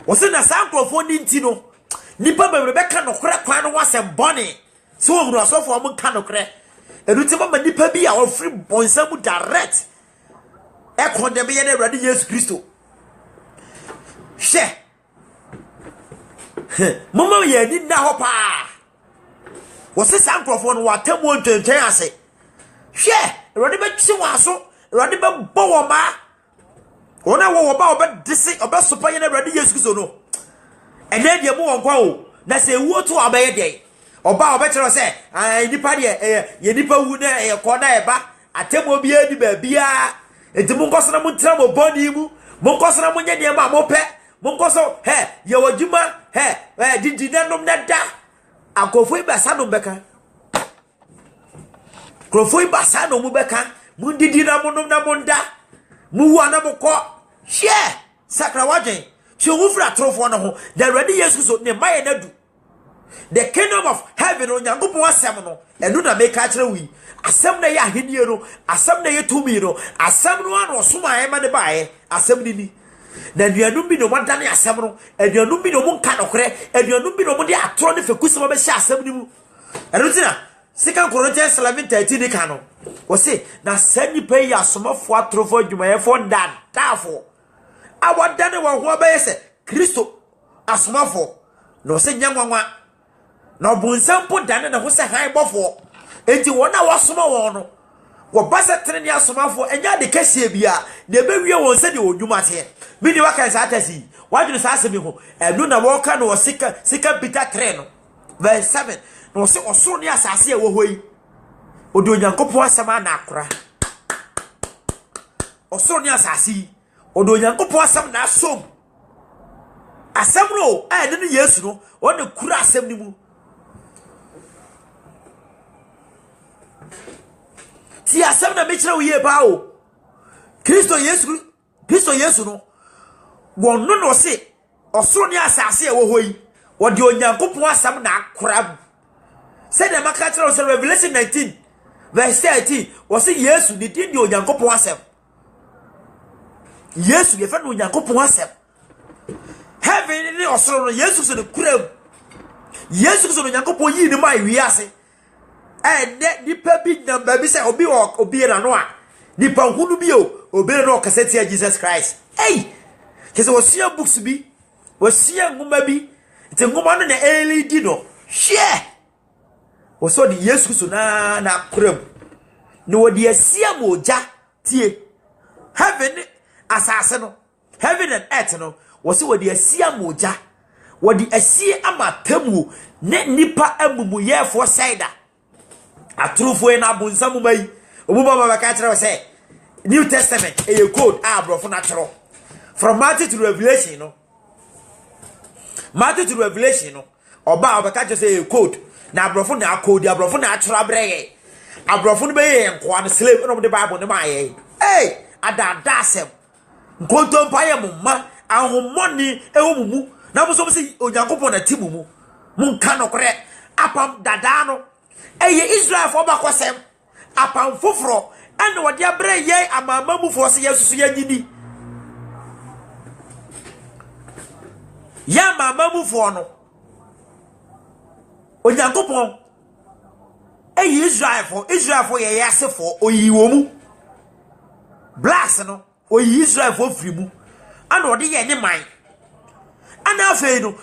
wo se na sankrofo ni nti no nipa bebre beka no kora kwan no wasem bone so wo huru asofo am ka no kora enuti mama nipa bi a wo free bonsamu direct e condemn ye na Awurade Yesu Kristo she mama ye ni na ho pa wo se sankrofo no watamu ntwentwen ase she Awurade be twi waso Awurade be bo wo ma ona wo ba obe disi obe sopa ye na Awurade Yesu Kristo no ene de mo wonkwa o na se wu to abaye de oba obe kire se nipa de ye nipa wu na ye ko na eba atemo bi edi ba bia enti mo nkosana mo ntra mo boni mu mo nkosana mo nyane ma mo pe mo nkoso ye wadwuma didi nanom na da akofo ibasa no beka krofo ibasa no mu beka mu didi na mo nom na mo nda mu wu na mo ko share sakra wajen she wu fra trofo no ho da Awurade Yesu so ne maye na du the kingdom of heaven on Yankopon asem no enu na make akere wi asem na ye ahenie no asem na ye tumi no asem no an osoma ema ne baaye asem ni na aduanum bi no modane asem no aduanum bi no mo nka nokre aduanum bi no mo de atoro ne fekusem ba hye asem ni mu enu tina 2 Corinthians 11:13 ni ka no wo se na sanni pe ya asomafo atrofo adwumayefo dadafo awadane wo ho ba yese Kristo asomafo no se nyanwanwa na obunsampo dane na ho se han bofo enti wona wasoma won no wo basa trene asomafo enya de kase bia na bewie won se de odwuma te bi ni waka sa atasi wadwene sa asemi ho enu na wo ka no sika Peter 3 no verse 7 no se osoro ne asase e wo hoyi odo Nyankopon asema na akora osoro ne asase odo Nyankopon asem na asom asem no ne Yesu no wona kura asem ni mu ti asem na mechira wo ye ba o Kristo Yesu no wono no se osoro ne asase e wo hoyi wode Onyankopon asem na akora said the Makachara was Revelation 19 verse 13 was it Yesu ni di Onyankopon asem Yesu ye fa no Onyankopon asem heaven ni osoro no Yesu so ne kuram Yesu so no Onyankopon yi ni mai wi ase nipa bi number bi say obi na no a nipa hunu bi o obi na no kaseti ya Jesus Christ kese wosia books bi wosia nguma bi te nguma no na LED no share woso di Yesu so na kuram no wodi asia moja tie heaven asase no heaven and earth no woso wodi asia moja wodi asie amatamu ne nipa amumu yefo saida atrufo na abunsamu mai obuba baba ka kire say New Testament e code brofo na kiro from Matthew to Revelation no oba ka kire say code na abrofo na code abrofo na kiro abreye abrofo no be ye nko an slave no de Bible ne ma ye adada asem nkonto mpaye mumma ahomoni ewumumu na bo so se Onyankopon na timumu munka no kore apam dada no Israel for bakosem apam foforo ene wode abre ye amamamu fo se Yesu ya nyini ya mamamu fo no Onyankopon Israel for ye yasefo oyiwo mu blacks no oyi Israel for free mu ana wode ye ne man ana afei no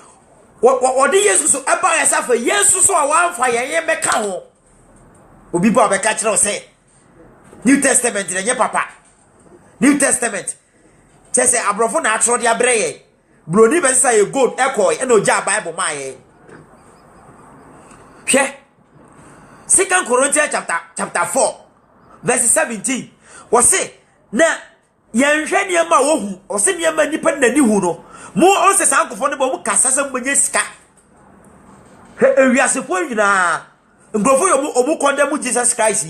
wode Yesu so eba yasafa Yesu so awanfa ye meka ho obi ba be ka kire say New Testament nye papa New Testament say abrofo na atro de abreye broni be say gold ekoi e no ja Bible ma ye hwe 2 Corinthians chapter 4 verse 17 was say na yenhwe ne ma wo hu o se ne ma nipa nani hu no mo on se sankofo ne bo mu kasasa mbenye sika ewiasefo nyina ngrofo yo mu condemn Jesus Christ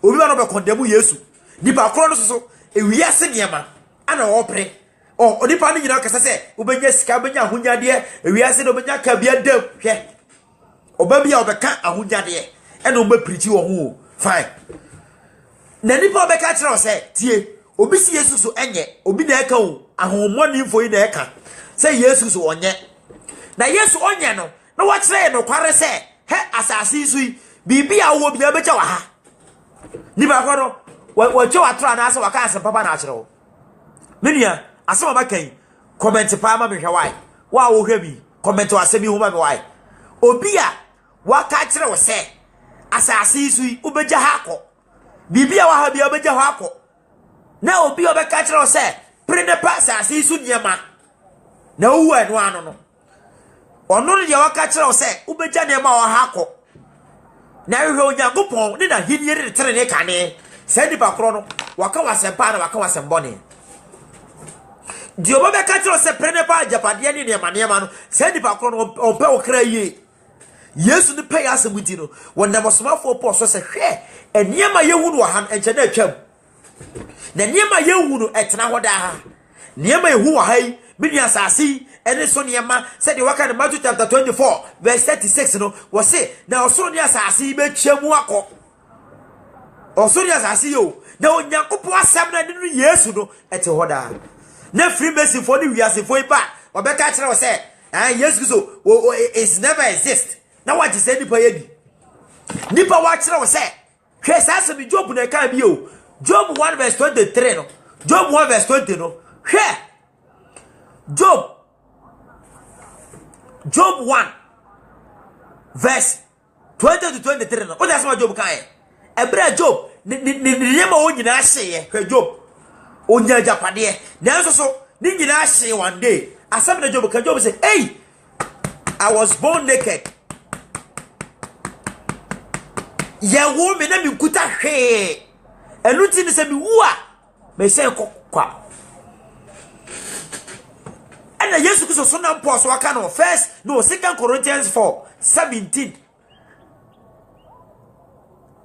obi ba no be condemn Yesu nipa kro no so ewiase niema ana wo pre onipa ne nyina kasa se obenya sika obenya ahunyade ewiase no obenya ka bia dam hwe oba bia obeka ahunyade ena o ma preach wo ho fine na nipa obeka kire o se tie obi si Yesu so enye obi na eka o ahomoni mfo yi na eka se Yesu so onye na Yesu onye no na wa kire no kware se he asasi sui bibia wo bia becha wa ha ni ba ko no wa che wa tra na ase wa ka ase papa na akire wo menia ase ma kan comment pa ma me hwe wai wa wo hwe bi comment wa se bi hu ma me wai obi a wa ka kire wo se asasi sui ubeja ha ko bibia wa ha bia ubeja ha ko na obi obeka kire wo se prene pa asasi su niema na wu enu anu no ono ne wa ka kire wo se ubeja niema wa ha ko na hwe Onyankopon ne na hiniye de tere ne kane se di bakro no waka wasempa na waka wasembone di obo be ka kire wo se prene pa japade ne niema no se di bakro no ompe okra yi Yesu ne pay asemuti no wonda bosomafo po so se hwe eniema yehu no ha enche na atwam na niema yehu no etena hoda ha niema yehu wa hai bini asasi ene so niema said the waka in Matthew chapter 24 verse 36 no was say na osoro ni asase be twemu akọ osoro ni asase yo na onyankopon asem na ne Yesu no ete hoda na Freemason for the wiase for ipa obeka kire wo say Yesu so is never exist na what is any payedi nipa wa kire wo say hwe sase bi Job na kan bi o Job 1 verse 23 no Job 1 verse 20 no hwe Job 1 verse 20 to 23 no what does my Job kan ebra Job ni yema o nyina hye hwe Job onya japade nanso so ni nyina hye one day asem na Job kan Job say hey I was born naked ya wo me na mi kuta hwe eluti ni se mi wu a me se kwa ana Yesu Kristo so na mpo so aka no first no 2 Corinthians 4:17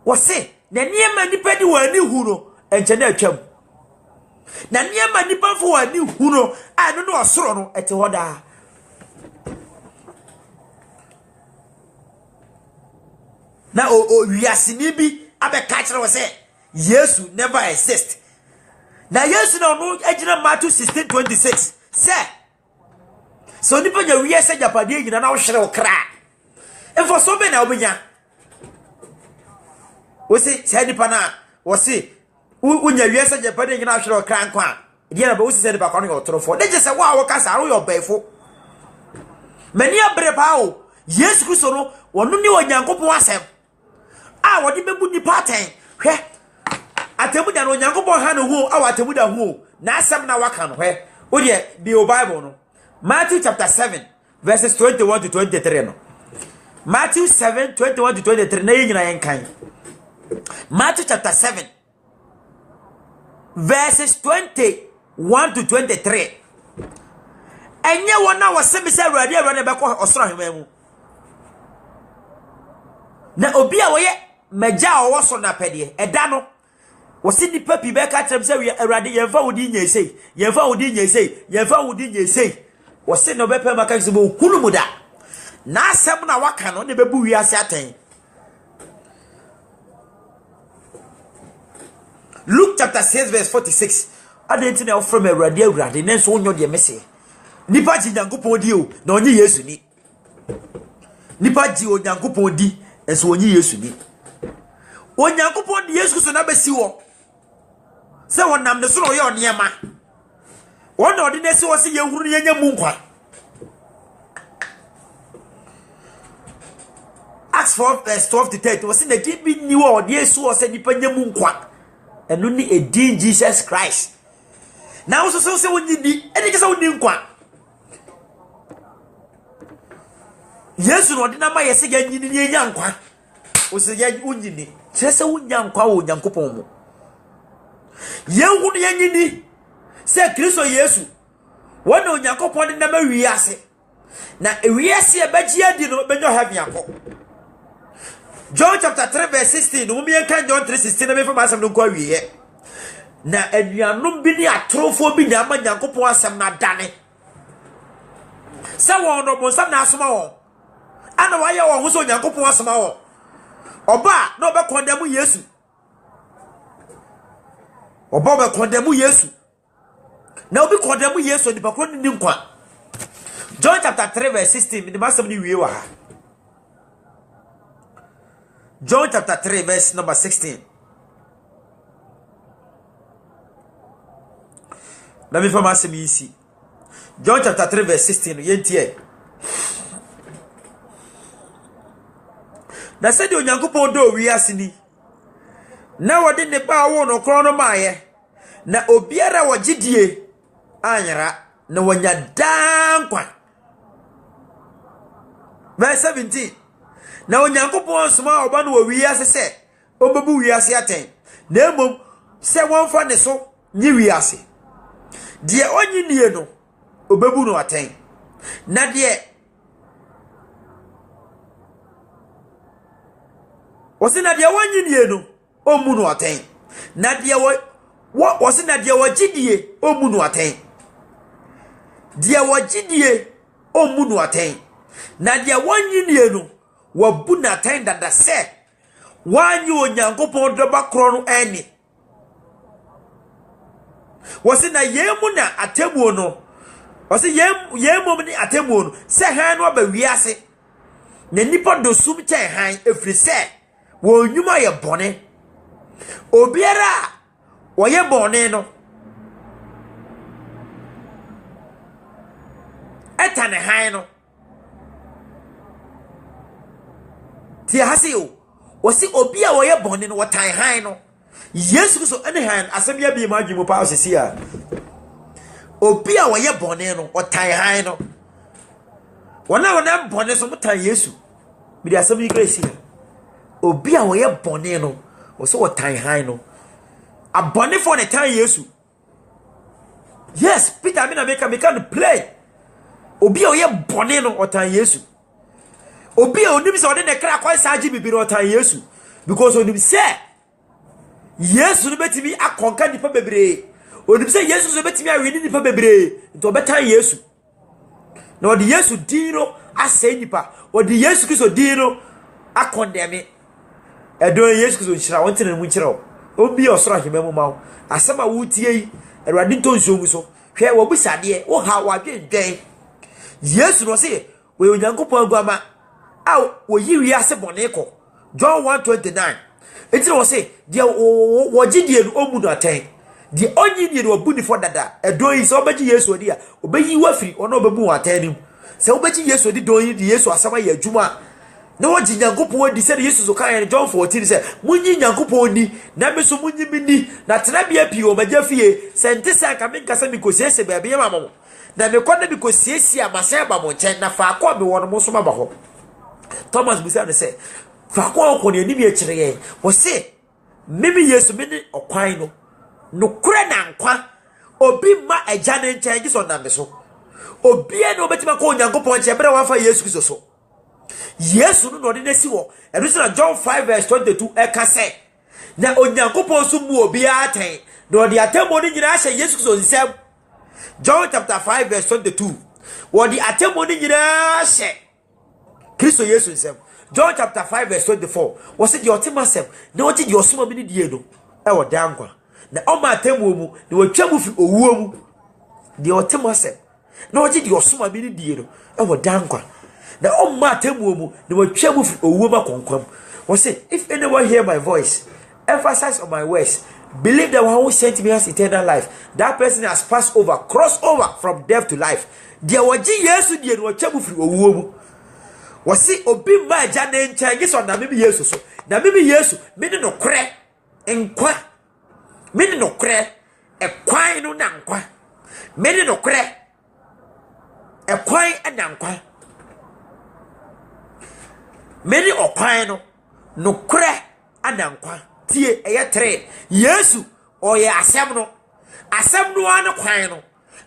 wose na niema nipa di wani hu no enche na atwam na niema nipa fo wani hu no anu no osoro no ete hoda na o wiasini bi abeka kire wo se Yesu never exist na Yesu na no agina Matthew 16:26 say so nipa nya wiase japade nyina na wo hwere wo kra efo so be na obenya wosi say nipa na wosi unya wiase japade nyina hwere wo kra nkwa dia na ba wosi say nipa kwa no yotorofo de je say wa wo kasa ro yo befo mani abre pa o Yesu Kristo no wonu ni onyankopon asem a wodi bebu nipa aten hwe atemuda no onyankopon ha no hu a watemuda hu na asem na waka no hwe wo de the Bible no Matthew chapter 7 verses 21 to 23 no Matthew 7 21 to 23 na yinyina yenkan Matthew chapter 7 verses 21 to 23 enye wona wasemi se awurade beko osoro hwemu na obi a woye magya owo so na pede eda no wosi ni papi beka trem se awurade yemfa wodi nyesei yemfa wodi nyesei yemfa wodi nyesei wosi no bepe maka se bo hunu muda na asem na waka no ne bebu wiase aten Luke chapter 6 verse 46 adenti na from awurade nenso onyo de mese nipa ji nyankopon di o na onye Yesu ni nipa ji onyankopon di enso onye Yesu ni onyankopon di Yesu so na besi wo se wonam ne so no ye oniema wona odi na si wo se yehuru ye nyam nkwa Acts 4 verse 12 to 13 wo se na gibi ni wo odi Yesu wo se nipa nyam nkwa enu ni edin Jesus Christ na wo so se woni di eni ke se woni nkwa Yesu no odi na ma yese ga nyini ni enya nkwa wo se ya unyini se wonya nkwa wo nyankopon mu yehu ni nyini se Kristo Yesu wona onyankopon de na ma wiase na wiase e baji adi no benyo heaven akọ John chapter 3 verse 16 no me kan John 3:16 na me fama asem no kwa wiye na anuanom bi ni atrofo bi nyama nyankopon asem na dane se won no mo sam na asoma won ana wa ye won ho so nyankopon asoma won oba na oba condemn Yesu oba be condemn Yesu na obi condemn Yesu ni pakro ni nkwa John chapter 3 verse 16 ni masam ni wiye wa ha John chapter 3 verse number 16 na me fama asem yisi John chapter 3 verse 16 yentie na said onyankopon do wiase ni na wode ne ba wo no kro no maaye na obiara wogidie anyara na wanya dankwa verse 17 na onyankopon soma oba no wiase se obebu wiase aten na emom se wonfa ne so nyi wiase de onyi nie no obebu no aten na de osina de wonyi nie no omu no aten na de wo osina de wogidie omu no aten dia wagidie omu no aten na dia wanyidie no wabu na aten dada se wanyi onyankopon doba kro no eni wose na yemu na atemuo no wose yemu ni atemuo no se han no ba wiase na nipa dosum chen han efri se wo nyuma ye bone obiara wo ye bone no etane han no ti hase o wose obia wo ye bone no wotan han no Yesu so ene han asem ya bi ma dwumo pa osisi a obia wo ye bone no wotan han no wona bone so mutan Yesu bi di asem yi kresi obia wo ye bone no wo so wotan han no abone for the time Yesu. Yes, Peter me can play. Obi o ye bone no otan Yesu. Obi o nim se ode ne kra kwa saji bibi no otan Yesu because onim se Yesu no betimi akonka nipa bebre. Onim se Yesu so betimi awini nipa bebre. Nto betan Yesu. Na ode Yesu dino ase nipa. Ode Yesu Kristo dino akondeme. Edo Yesu Kristo nchira wonte na mu nchira o. Obi osoro ahememu mawo. Asema wutie yi Erade nto nsomu so. Hwe wo busade wo ha wa dwen. Yesu no se we onyankopon aguama a wo yi wiase bone ko. John 1:29. Enti no se dia wo gidie no omu no aten. Di onyi ni no obuni for dada. Edo yi so obaji Yesu odi a obayi wafiri ono obabu aten nim. Se obaji Yesu odi don yi di Yesu asama ya adwuma. Na wo gi nyankopon di se Yesu so kan John 14 se munyi nyankopon di na me so munyi mi ni na tena bia pi o magya fie se ntese aka me nkasa mi kosiese ba bia mamo na me kwada bi kosiese amasa ba mo nchen na fa akọ be wono mo so ma ba ho Thomas busa ne se fa akọ ko ne ni bi akire ye wo se mimi Yesu me ni okwan no no kure na nkwa obi ma agya ne nchen gi so na me so obi e no betima ko nyankopon nche bere wa fa Yesu Kristo so Yesu no de nesi wo na John 5:22 eka se na onyankopon so mu obi aten no de atemo ni nyina hye Yesu so nsem John chapter 5:22 wo de atemo ni nyina hye Kristo Yesu nsem John chapter 5:24 wo se de otemasem na wo ti de osoma bi ni die no e wo dankwa na o ma atemo mu de wo twa mu fi owuo mu de otemasem na wo ti de osoma bi ni die no e wo dankwa na omma temuomu na watwamu owuoma konkwam we say if anyone hear my voice emphasize on my words believe that one who sent me has eternal life that person has passed over cross over from death to life dia wagi Yesu die no watwamu owuomu we say obi ma agya na nkyage so na mebe Yesu so na mebe Yesu me ne no kre nkwa me ne no kre ekwan no na nkwa me ne no kre ekwan na nkwa many okwan no kure anankwa tie eye tre Yesu oye asem no anu kwan no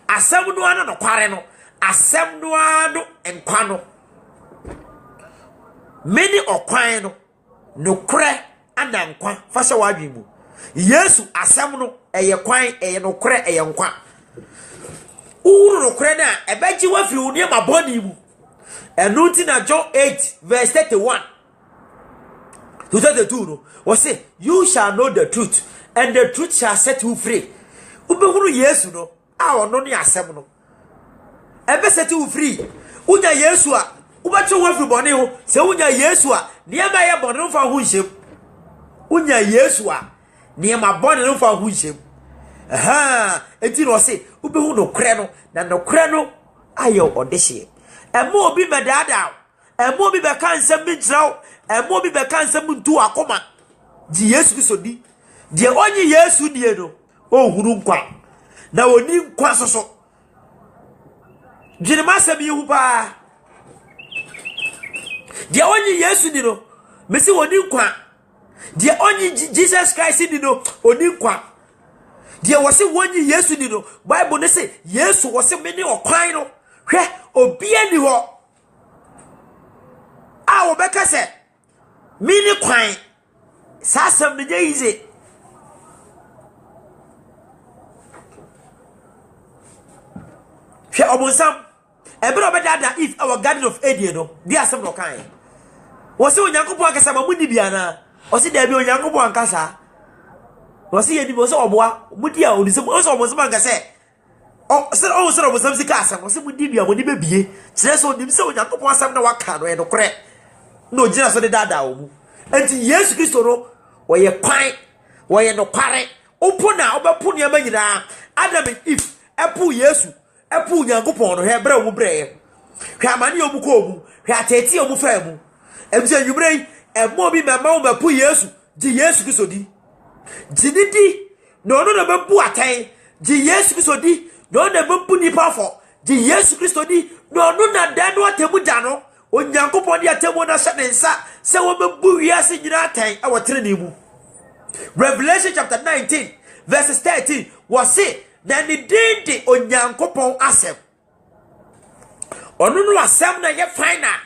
asem no anu no kware no asem no anu enkwa no many okwan no kure anankwa fasha wadwimu Yesu asem no eye kwan eye no kure eye nkwa uru no kure na ebeji wafi uni ma boni mu Enuti na John 8:31 to 32 no we say you shall know the truth and the truth shall set you free ubehuru Yesu no a ono ne asem no ebe set you free unya Yesu a ubecho wafi bone ho se unya Yesu a ne ma ye bone no fa ho nsem unya Yesu a ne ma bone no fa ho nsem aha enti no say ubehuru no kre no na no kre no ayo odehye emo obi medada emo obi be kan nsem bi nkyraw emo obi be kan nsem ntu akoma di Yesu Kristo di de onyi Yesu die no ohuru nkwa na oni nkwa soso dwene masem yihu pa de onyi Yesu di no mesi oni nkwa de onyi Jesus Christ di no oni nkwa de wose wonyi Yesu di no Bible ne se Yesu wose meni okwan no hwe obi ani ho a obeka se mini kwan sasam ne yize hwe obonsam ebere obedada if our garden of Eden no di asem no kan wo se onyankopon akasa ma muni bia na o se da bi onyankopon ankasa wo se yedi bo se oboa mudi a oni se o se obonsam ankasa o se obonsam sika asem wo se mudi bia mudi bebie kire se onim se onyankopon asem na waka no e no kore no gina so de dada wo mu enti Yesu Kristo no wo ye kwan wo ye no kware opo na obepo ne ma nyina Adam and Eve epu Yesu epu nyankopon no he bra wo bre hwe amane omu ko omu hwe ateti omu fa mu emse nwubre emo bi mama wo mapu Yesu di Yesu Kristo di jinidi no no na mapu atan di Yesu Kristo di no na mapu nipa fo di Yesu Kristo di no no na dan no atemu da no onyankopon di atemu na hye nsa se wo mabu wiase nyina atan e wotre ne mu. Revelation chapter 19 verses 13 was say na ni dindi onyankopon asem onu no asem na ye final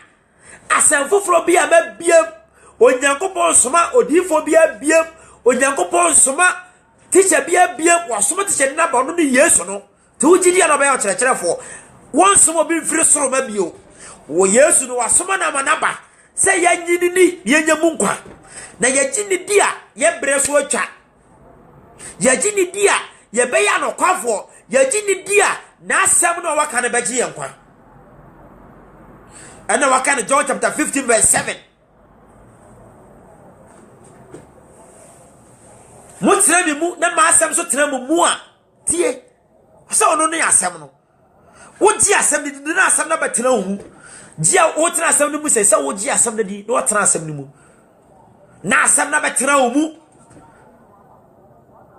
asem foforo bia mabiem onyankopon soma odifo bia biem onyankopon soma teacher bia biem wasoma teacher na ba no Yesu no te ugidi na ba ya kyerɛkyerɛfo won soma bi mfiri soro mabio wo Yesu no wasoma na manaba se ya nyini ni yenya mu nkwa na ya gini dia ye bre so atwa ya gini dia ye be ya no kwafo ya gini dia na asem no waka na beji ye nkwa ana waka na John chapter 15 verse 7 mo tira mi mu na ma asem so tira mu a tie so ono ne asem no wo ji asem ni na asem na betira hu ji a wo tira asem ni mu se wo ji asem na di na wo tira asem ni mu na asem na betira hu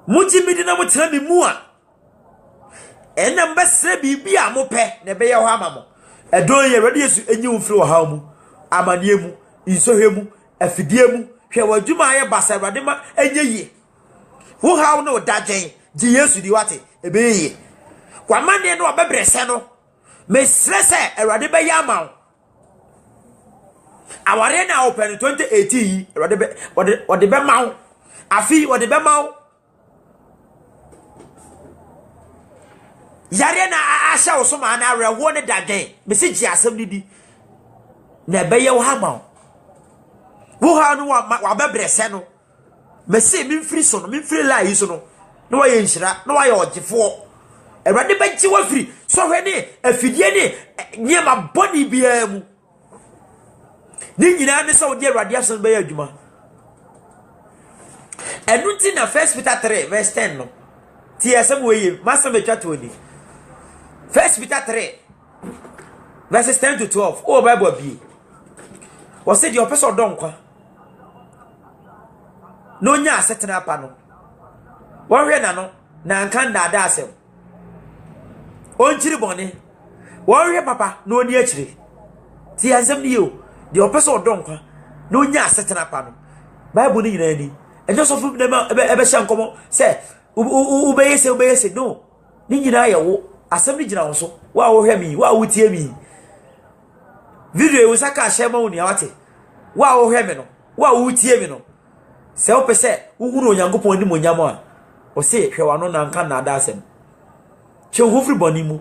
mu ji mi di na mo tira mi mu a ena mbesre bibi a mo pe na be ye ho amamo edon ye Awurade Yesu enyi wo firi wo ha mu amanie mu insohwe mu afidie mu hwe wadwuma aye basa Awurade ma enye yi wo ha no dagen ji Yesu di wate ebe yi kwa mane no obebrese no mesre se Awurade be yama aware na open 2018 yi Awurade be wode be mawo afi wode be mawo yare na asha osoma na arewo ne dagen mesi ji asem ni di na be ye wo ha mawo wo ha no wa bebrese no mesi mi mfiri so no mi mfiri la yi so no na wa ye nhira na wa ye ogefo Awurade be ji wa firi so hwe ne afidie ne nyema boni bia mu ni nyina ne so de Awurade asem be ya adwuma enunti na 1 Peter 3 verse 10 no ti asem we ye masem be twato ni 1 Peter 3 verses 10 to 12 oh Bible bi o se di opeso donkwa no nya asetena pa no wonhwe na no na anka ndada asem onchiri bone wonhwe papa no oni achiri ti ansem ni yo di opeso donkwa no nya asetena pa no Bible ni nyina ni enyo so fu dem ebe hye nkomo se ubeyese no ni nyina ye wo asem ni gina wo so wa wo hwe mi wa wo tie mi video e wo saka hye ma wo ni awate wa wo hwe mi no wa wo tie mi no se wo pese wo hunu onyankopon ni monyam a o se hwe wa no na nka na ada asem che wo firi boni mu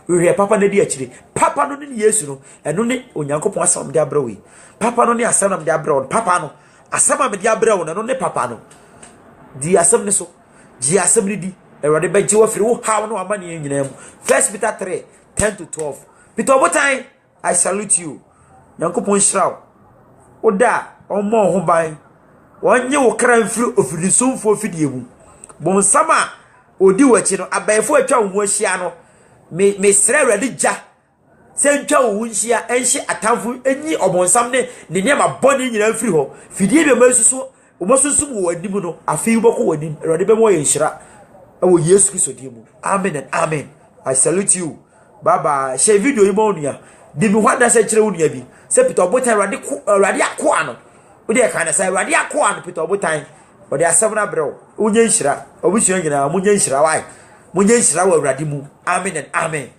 hwe papa na di akire papa no ni Yesu no eno ni onyankopon asem de abrawe papa no ni asem na de abrawe papa no asem am de abrawe no ne papa no di asem ni so ji asem ni di Awurade be ji wa firi wo ha no amane nyina mu 1 Peter 3 10 to 12 Peter Obotan I salute you nyankopon hiraw oda omo ho ban wonye wo kran firi ofirisumfo fidie mu bon sama odi wachi no abayefo atwa wo ahia no me sere Awurade ja se ntwa wo nhia enhye atamfo enyi obonsam ne nema boni nyina firi ho fidie be masusu wo masusu wo adim no afi boko wadim Awurade be mo ye nhira oh Yesu Kristo diemu amen and amen I salute you baba share video yi mo nua di mi hwada se kire wo nua bi se Peter Obotan Awurade akoa no wo de ka na se Awurade akoa no Peter Obotan wo de asem na brew wo nye nhira obusu nyina mo nye nhira wai mo nye nhira wo Awurade mu amen and amen